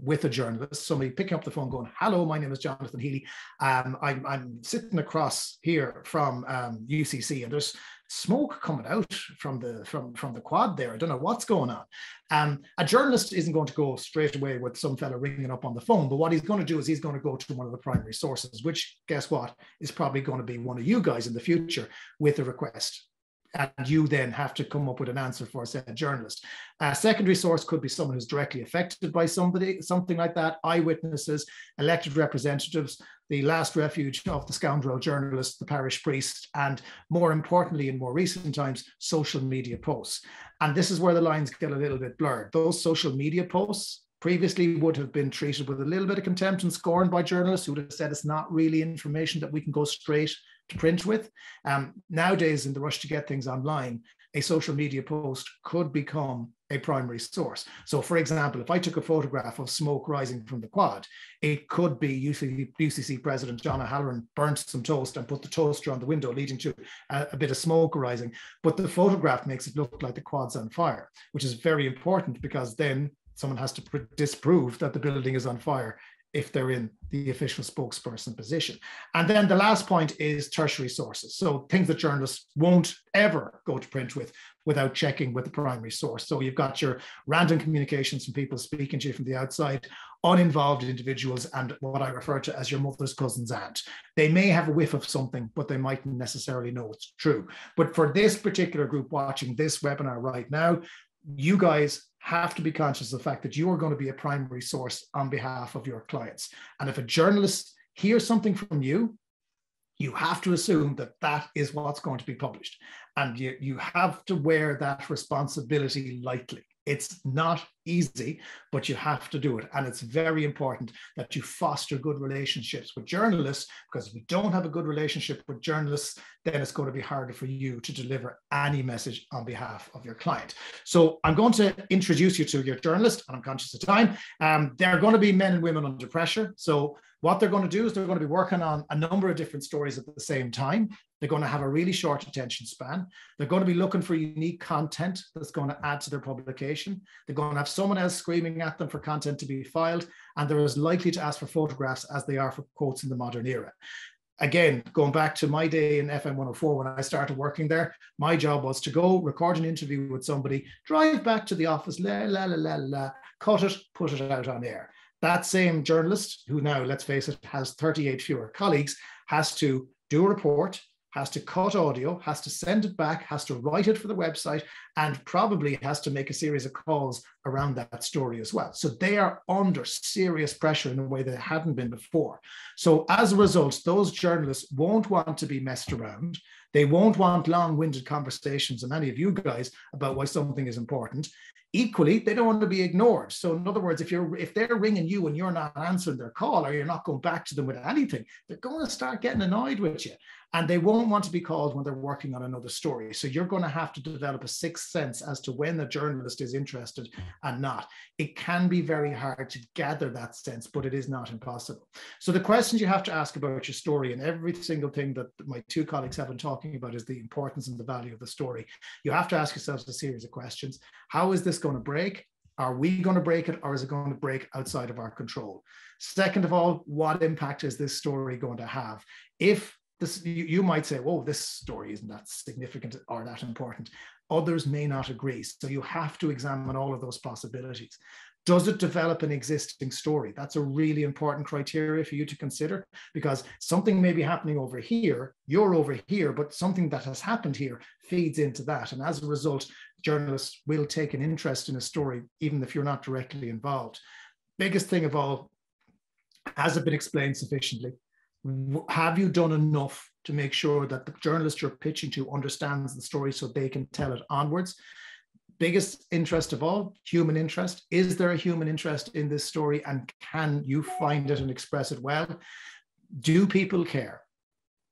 with a journalist. Somebody picking up the phone going, hello, my name is Jonathan Healy. I'm sitting across here from UCC, and there's smoke coming out from the quad there. I don't know what's going on. A journalist isn't going to go straight away with some fella ringing up on the phone, but what he's going to do is he's going to go to one of the primary sources, which, guess what, is probably going to be one of you guys in the future with a request. And you then have to come up with an answer for said journalist. A secondary source could be someone who's directly affected by something like that, eyewitnesses, elected representatives, the last refuge of the scoundrel journalist, the parish priest, and more importantly, in more recent times, social media posts. And this is where the lines get a little bit blurred. Those social media posts previously would have been treated with a little bit of contempt and scorn by journalists who would have said it's not really information that we can go straight to print with. Nowadays, in the rush to get things online, a social media post could become a primary source. So for example, if I took a photograph of smoke rising from the quad, it could be UCC President John O'Halloran burnt some toast and put the toaster on the window, leading to a bit of smoke rising. But the photograph makes it look like the quad's on fire, which is very important because then someone has to disprove that the building is on fire if they're in the official spokesperson position. And then the last point is tertiary sources. So things that journalists won't ever go to print with without checking with the primary source. So you've got your random communications from people speaking to you from the outside, uninvolved individuals, and what I refer to as your mother's cousin's aunt. They may have a whiff of something, but they mightn't necessarily know it's true. But for this particular group watching this webinar right now, you guys have to be conscious of the fact that you are going to be a primary source on behalf of your clients. And if a journalist hears something from you, you have to assume that that is what's going to be published. And you have to wear that responsibility lightly. It's not easy, but you have to do it. And it's very important that you foster good relationships with journalists, because if you don't have a good relationship with journalists, then it's going to be harder for you to deliver any message on behalf of your client. So I'm going to introduce you to your journalist, and I'm conscious of time. They're going to be men and women under pressure. So what they're going to do is they're going to be working on a number of different stories at the same time. They're going to have a really short attention span. They're going to be looking for unique content that's going to add to their publication. They're going to have someone else screaming at them for content to be filed, and they're as likely to ask for photographs as they are for quotes in the modern era. again, going back to my day in FM 104 when I started working there, my job was to go record an interview with somebody, drive back to the office, cut it, put it out on air. That same journalist, who now, let's face it, has 38 fewer colleagues, has to do a report, has to cut audio, has to send it back, has to write it for the website, and probably has to make a series of calls around that story as well. So they are under serious pressure in a way they hadn't been before. So as a result, those journalists won't want to be messed around. They won't want long-winded conversations, and any of you guys, about why something is important. Equally, they don't want to be ignored. So in other words, if they're ringing you and you're not answering their call, or you're not going back to them with anything, they're going to start getting annoyed with you. And they won't want to be called when they're working on another story. So you're going to have to develop a sixth sense as to when the journalist is interested and not. It can be very hard to gather that sense, but it is not impossible. So the questions you have to ask about your story, and every single thing that my two colleagues have been talking about, is the importance and the value of the story. You have to ask yourselves a series of questions. How is this going to break? Are we going to break it, or is it going to break outside of our control? Second of all, what impact is this story going to have? If this, you might say, "Whoa, this story isn't that significant or that important." Others may not agree. So you have to examine all of those possibilities. Does it develop an existing story? That's a really important criteria for you to consider, because something may be happening over here, you're over here, but something that has happened here feeds into that. And as a result, journalists will take an interest in a story, even if you're not directly involved. Biggest thing of all, has it been explained sufficiently? Have you done enough to make sure that the journalist you're pitching to understands the story so they can tell it onwards? Biggest interest of all, human interest. Is there a human interest in this story, and can you find it and express it well? Do people care?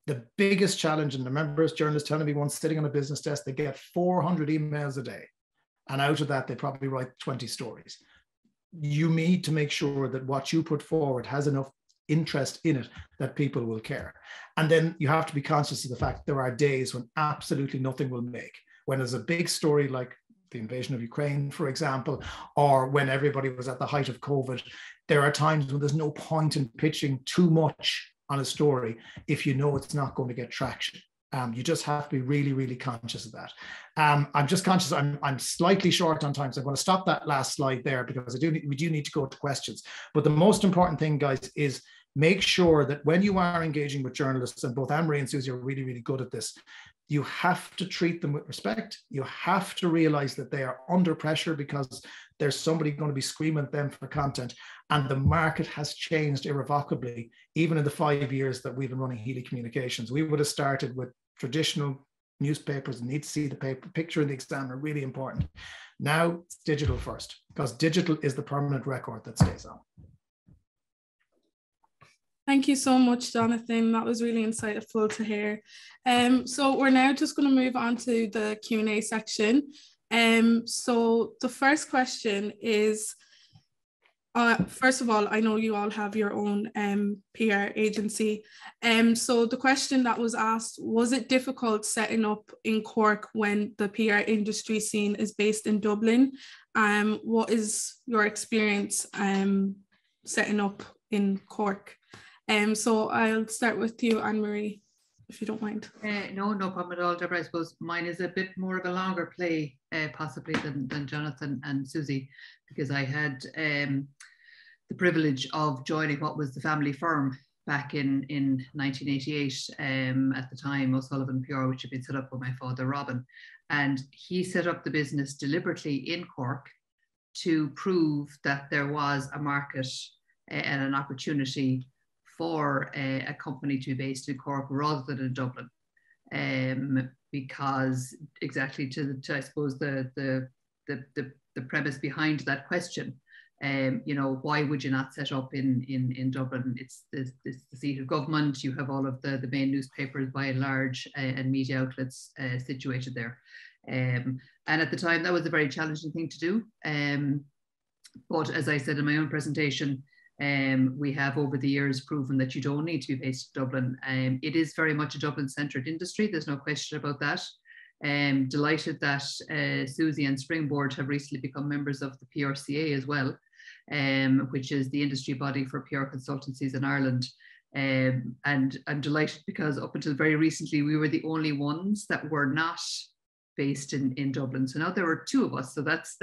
The biggest challenge, and I remember a journalist telling me once, sitting on a business desk, they get 400 emails a day, and out of that they probably write 20 stories. You need to make sure that what you put forward has enough interest in it that people will care. And then you have to be conscious of the fact there are days when absolutely nothing will make. When there's a big story like the invasion of Ukraine, for example, or when everybody was at the height of COVID, there are times when there's no point in pitching too much on a story if you know it's not going to get traction. You just have to be really, really conscious of that. I'm just conscious I'm slightly short on time, so I'm going to stop that last slide there, because we do need to go to questions. But the most important thing, guys, is make sure that when you are engaging with journalists, and both Anne-Marie and Susie are really, really good at this, you have to treat them with respect. You have to realize that they are under pressure because there's somebody going to be screaming at them for content. And the market has changed irrevocably, even in the 5 years that we've been running Healy Communications. We would have started with traditional newspapers, need to see the paper, picture in the examiner, really important. Now it's digital first, because digital is the permanent record that stays on. Thank you so much, Jonathan. That was really insightful to hear. So we're now just going to move on to the Q&A section. So the first question is, first of all, I know you all have your own PR agency. So the question that was asked, was it difficult setting up in Cork when the PR industry scene is based in Dublin? What is your experience setting up in Cork? So I'll start with you, Anne-Marie, if you don't mind. No problem at all, Deborah. I suppose mine is a bit more of a longer play, possibly than Jonathan and Susie, because I had the privilege of joining what was the family firm back in 1988, at the time, O Sullivan PR, which had been set up by my father, Robin. And he set up the business deliberately in Cork to prove that there was a market and an opportunity for a company to be based in Cork rather than in Dublin, because exactly to I suppose the premise behind that question, you know, why would you not set up in Dublin? It's the seat of government. You have all of the main newspapers by and large and media outlets situated there, and at the time that was a very challenging thing to do. But as I said in my own presentation, we have over the years proven that you don't need to be based in Dublin. It is very much a Dublin-centred industry. There's no question about that. Delighted that Susie and Springboard have recently become members of the PRCA as well, which is the industry body for PR consultancies in Ireland. And I'm delighted because up until very recently, we were the only ones that were not based in Dublin. So now there are two of us. So that's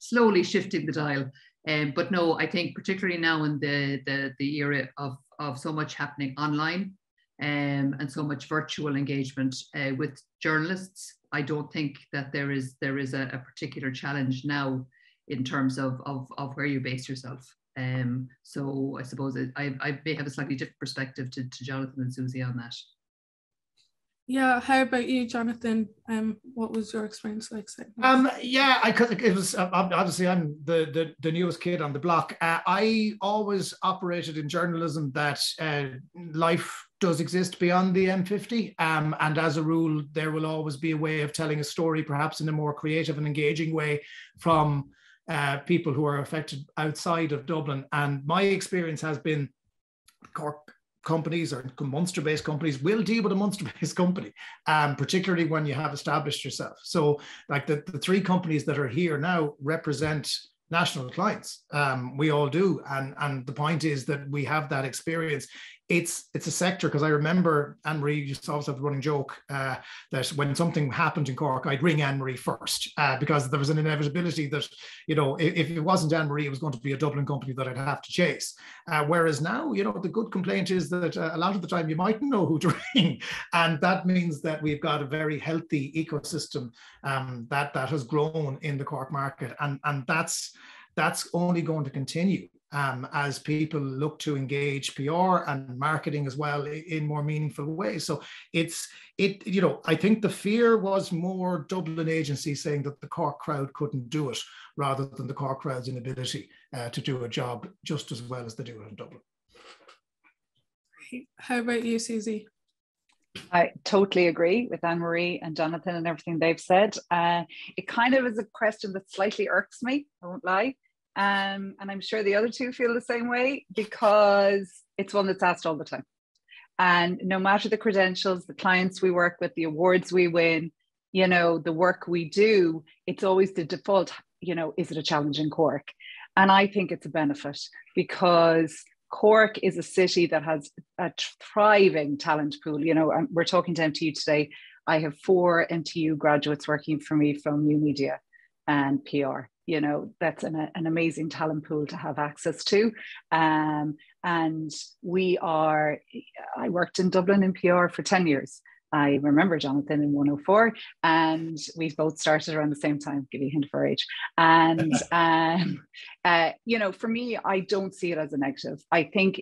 slowly shifting the dial. But no, I think particularly now in the era of so much happening online and so much virtual engagement with journalists, I don't think that there is a particular challenge now in terms of where you base yourself. So I suppose I may have a slightly different perspective to Jonathan and Susie on that. Yeah, how about you, Jonathan? What was your experience like? Yeah, it was obviously I'm the newest kid on the block. I always operated in journalism that life does exist beyond the M50, and as a rule, there will always be a way of telling a story, perhaps in a more creative and engaging way, from people who are affected outside of Dublin. And my experience has been Cork companies or Munster-based companies will deal with a Munster-based company, particularly when you have established yourself. So like the three companies that are here now represent national clients. We all do. And the point is that we have that experience. It's a sector, because I remember Anne-Marie used to always have the running joke that when something happened in Cork, I'd ring Anne-Marie first, because there was an inevitability that, you know, if it wasn't Anne-Marie, it was going to be a Dublin company that I'd have to chase. Whereas now, you know, the good complaint is that a lot of the time you mightn't know who to ring. And that means that we've got a very healthy ecosystem that has grown in the Cork market. And that's only going to continue. As people look to engage PR and marketing as well in more meaningful ways. So you know, I think the fear was more Dublin agencies saying that the Cork crowd couldn't do it, rather than the Cork crowd's inability to do a job just as well as they do it in Dublin. How about you, Susie? I totally agree with Anne-Marie and Jonathan and everything they've said. It kind of is a question that slightly irks me, I won't lie. And I'm sure the other two feel the same way, because it's one that's asked all the time. And no matter the credentials, the clients we work with, the awards we win, you know, the work we do, it's always the default, you know, is it a challenge in Cork? And I think it's a benefit, because Cork is a city that has a thriving talent pool. You know, we're talking to MTU today. I have 4 MTU graduates working for me from new media and PR. You know, that's an amazing talent pool to have access to. And I worked in Dublin in PR for 10 years. I remember Jonathan in 104, and we both started around the same time, give you a hint for our age. And, you know, for me, I don't see it as a negative. I think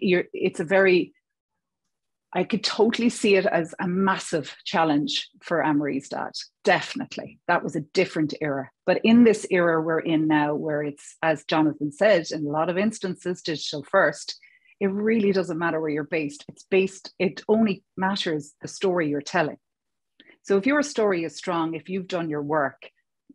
I could totally see it as a massive challenge for Anne-Marie's dad. Definitely. That was a different era. But in this era we're in now, where it's, as Jonathan said, in a lot of instances, digital first, it really doesn't matter where you're based. It only matters the story you're telling. So if your story is strong, if you've done your work,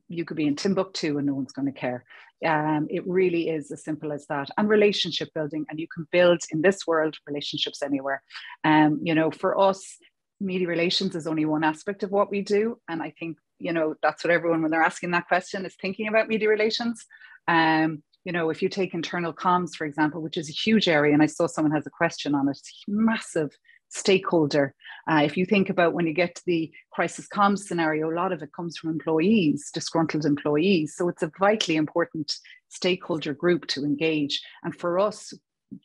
you could be in Timbuktu and no one's going to care. It really is as simple as that. And relationship building, and you can build in this world relationships anywhere. You know, for us, media relations is only one aspect of what we do. And I think, you know, that's what everyone, when they're asking that question, is thinking about media relations. You know, if you take internal comms, for example, which is a huge area, and I saw someone has a question on it, it's a massive stakeholder. If you think about when you get to the crisis comms scenario, a lot of it comes from employees, disgruntled employees. So it's a vitally important stakeholder group to engage. And for us,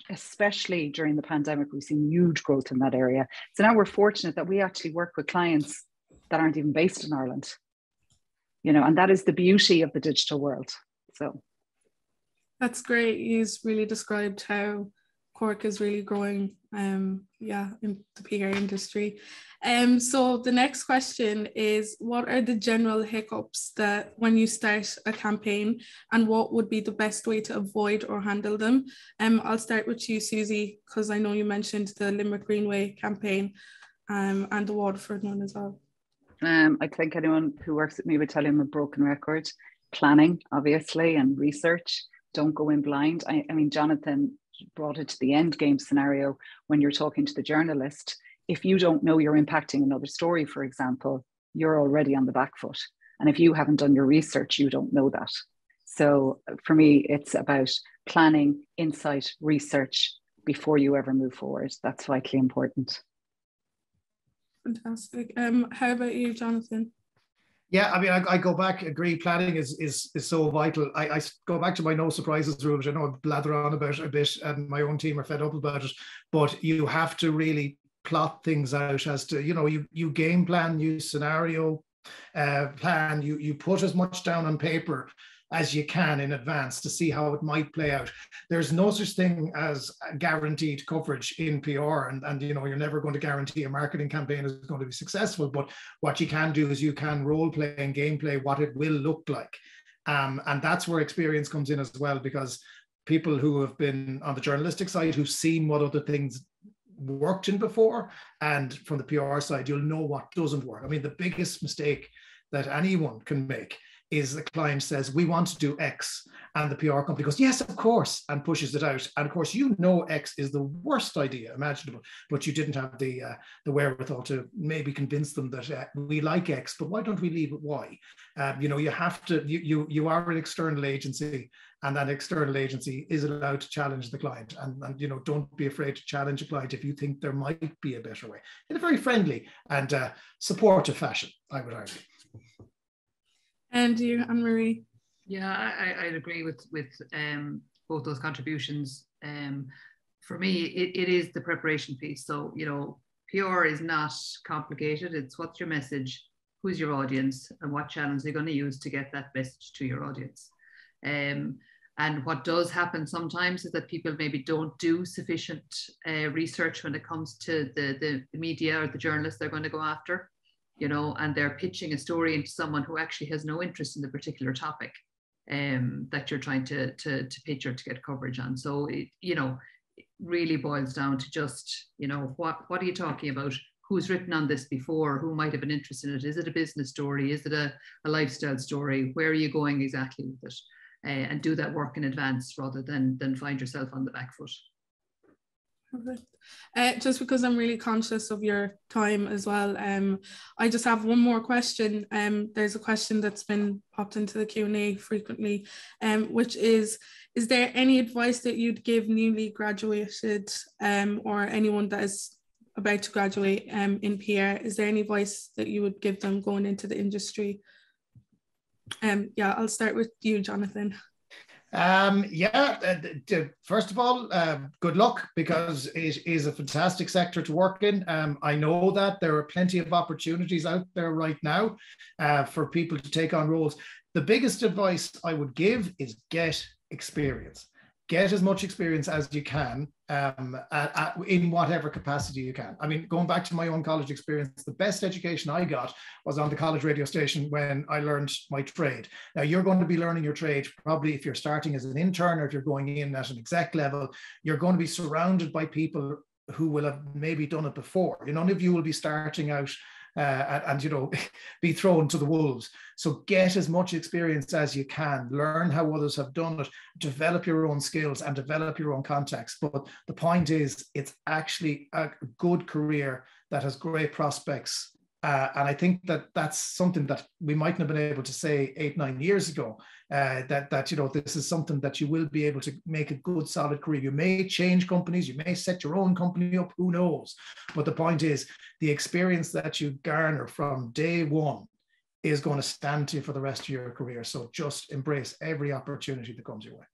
especially during the pandemic, we've seen huge growth in that area. So now we're fortunate that we actually work with clients that aren't even based in Ireland, you know, and that is the beauty of the digital world. So that's great. He's really described how Cork is really growing, in the PR industry. So the next question is, what are the general hiccups that when you start a campaign, and what would be the best way to avoid or handle them? I'll start with you, Susie, because I know you mentioned the Limerick Greenway campaign and the Waterford one as well. I think anyone who works with me would tell you I'm a broken record. Planning, obviously, and research. Don't go in blind. I mean, Jonathan brought it to the end game scenario when you're talking to the journalist. If you don't know you're impacting another story, for example, you're already on the back foot. And if you haven't done your research, you don't know that. So for me, it's about planning, insight, research, before you ever move forward. That's vitally important. Fantastic. How about you, Jonathan? Yeah, I mean, I go back, agree, planning is so vital. I go back to my no surprises rule, which I know I blather on about a bit, and my own team are fed up about it, but you have to really plot things out as to, you know, you game plan, you scenario plan, you put as much down on paper as you can in advance to see how it might play out. There's no such thing as guaranteed coverage in PR, and you know, you're never going to guarantee a marketing campaign is going to be successful, but what you can do is you can role play and gameplay what it will look like. And that's where experience comes in as well, because people who have been on the journalistic side, who've seen what other things worked in before, and from the PR side, you'll know what doesn't work. I mean, the biggest mistake that anyone can make is the client says, we want to do X, and the PR company goes, yes, of course, and pushes it out. And of course, you know, X is the worst idea imaginable, but you didn't have the wherewithal to maybe convince them that we like X, but why don't we leave it Y? You know, you have to, you are an external agency, and that external agency is allowed to challenge the client. And you know, don't be afraid to challenge a client if you think there might be a better way, in a very friendly and supportive fashion, I would argue. And you, Anne-Marie? Yeah, I'd agree with both those contributions. For me, it is the preparation piece. So, you know, PR is not complicated. It's what's your message, who's your audience, and what channels you're going to use to get that message to your audience. And what does happen sometimes is that people maybe don't do sufficient research when it comes to the media or the journalists they're going to go after. You know, and they're pitching a story into someone who actually has no interest in the particular topic that you're trying to pitch or to get coverage on. So, you know, it really boils down to just, you know, what are you talking about? Who's written on this before? Who might have an interest in it? Is it a business story? Is it a lifestyle story? Where are you going exactly with it? And do that work in advance rather than find yourself on the back foot. Perfect. Just because I'm really conscious of your time as well, I just have one more question. There's a question that's been popped into the Q&A frequently, which is there any advice that you'd give newly graduated or anyone that is about to graduate in PR? Is there any advice that you would give them going into the industry? Yeah, I'll start with you, Jonathan. First of all, good luck, because it is a fantastic sector to work in. I know that there are plenty of opportunities out there right now for people to take on roles. The biggest advice I would give is get experience. Get as much experience as you can in whatever capacity you can. I mean, going back to my own college experience, the best education I got was on the college radio station when I learned my trade. Now, you're going to be learning your trade probably if you're starting as an intern or if you're going in at an exec level. You're going to be surrounded by people who will have maybe done it before. None of you will be starting out and you know, be thrown to the wolves. So get as much experience as you can, learn how others have done it, develop your own skills and develop your own contacts. But the point is, it's actually a good career that has great prospects. And I think that that's something that we mightn't have been able to say 8-9 years ago, that you know, this is something that you will be able to make a good solid career. You may change companies, you may set your own company up, who knows? But the point is, the experience that you garner from day one is going to stand to you for the rest of your career. So just embrace every opportunity that comes your way.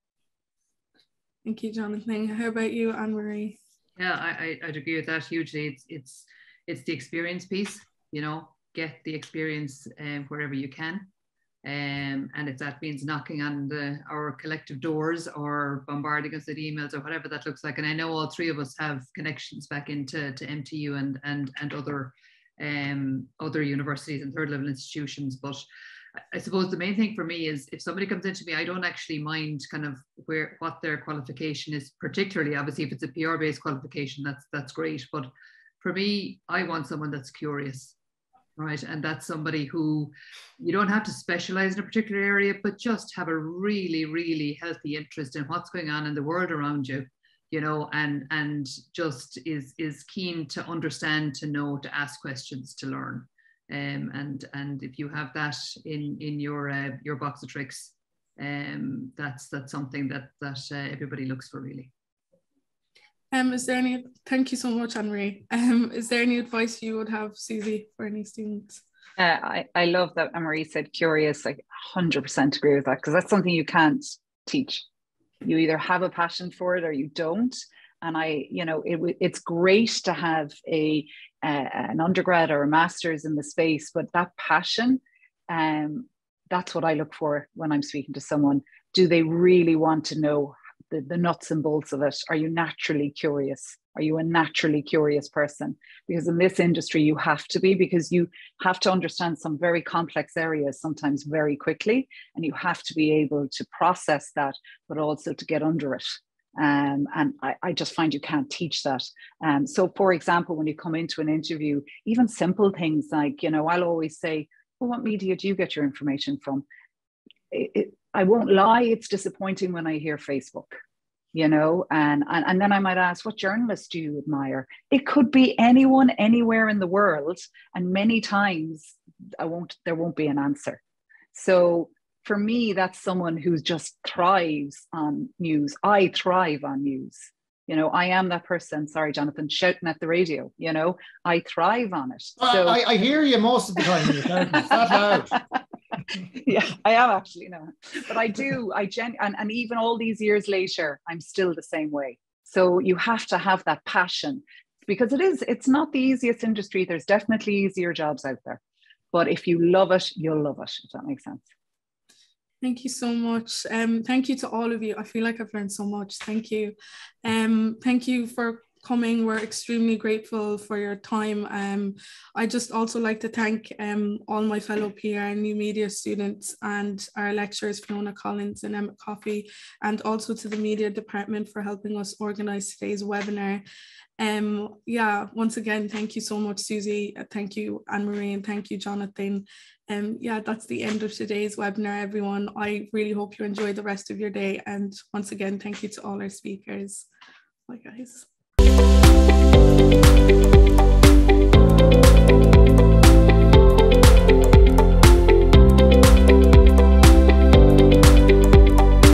Thank you, Jonathan. How about you, Anne-Marie? Yeah, I'd agree with that hugely. It's the experience piece. You know, get the experience wherever you can. And if that means knocking on our collective doors or bombarding us with emails or whatever that looks like. And I know all three of us have connections back into MTU and other universities and third level institutions. But I suppose the main thing for me is if somebody comes into me, I don't actually mind kind of what their qualification is, particularly obviously if it's a PR based qualification, that's great. But for me, I want someone that's curious. Right. And that's somebody who you don't have to specialize in a particular area, but just have a really, really healthy interest in what's going on in the world around you, you know, and just is keen to understand, to know, to ask questions, to learn. And if you have that in your box of tricks, that's something that everybody looks for, really. Thank you so much, Anne-Marie. Is there any advice you would have, Susie, for any students? I love that Anne-Marie said curious. I 100% agree with that, because that's something you can't teach. You either have a passion for it or you don't. And it's great to have an undergrad or a master's in the space, but that passion, that's what I look for when I'm speaking to someone. Do they really want to know the nuts and bolts of it? Are you naturally curious? Are you a naturally curious person? Because in this industry, you have to be, because you have to understand some very complex areas, sometimes very quickly, and you have to be able to process that, but also to get under it. And I just find you can't teach that. So for example, when you come into an interview, even simple things like, I'll always say, well, what media do you get your information from? I won't lie, it's disappointing when I hear Facebook, and then I might ask, what journalists do you admire? It could be anyone, anywhere in the world. And many times there won't be an answer. So for me, that's someone who just thrives on news. I thrive on news. I am that person, sorry, Jonathan, shouting at the radio, I thrive on it. So I hear you most of the time. It's that loud. Yeah, I am actually, but I do, and even all these years later, I'm still the same way. So you have to have that passion, because it's not the easiest industry. There's definitely easier jobs out there, but if you love it, you'll love it, if that makes sense. Thank you so much. Thank you to all of you. I feel like I've learned so much. Thank you. Thank you for coming. We're extremely grateful for your time. I just also like to thank all my fellow PR and new media students and our lecturers, Fiona Collins and Emmett Coffey, and also to the media department for helping us organize today's webinar. Once again, thank you so much, Susie. Thank you, Anne-Marie, and thank you, Jonathan. That's the end of today's webinar, everyone. I really hope you enjoy the rest of your day. And once again, thank you to all our speakers. Bye, guys.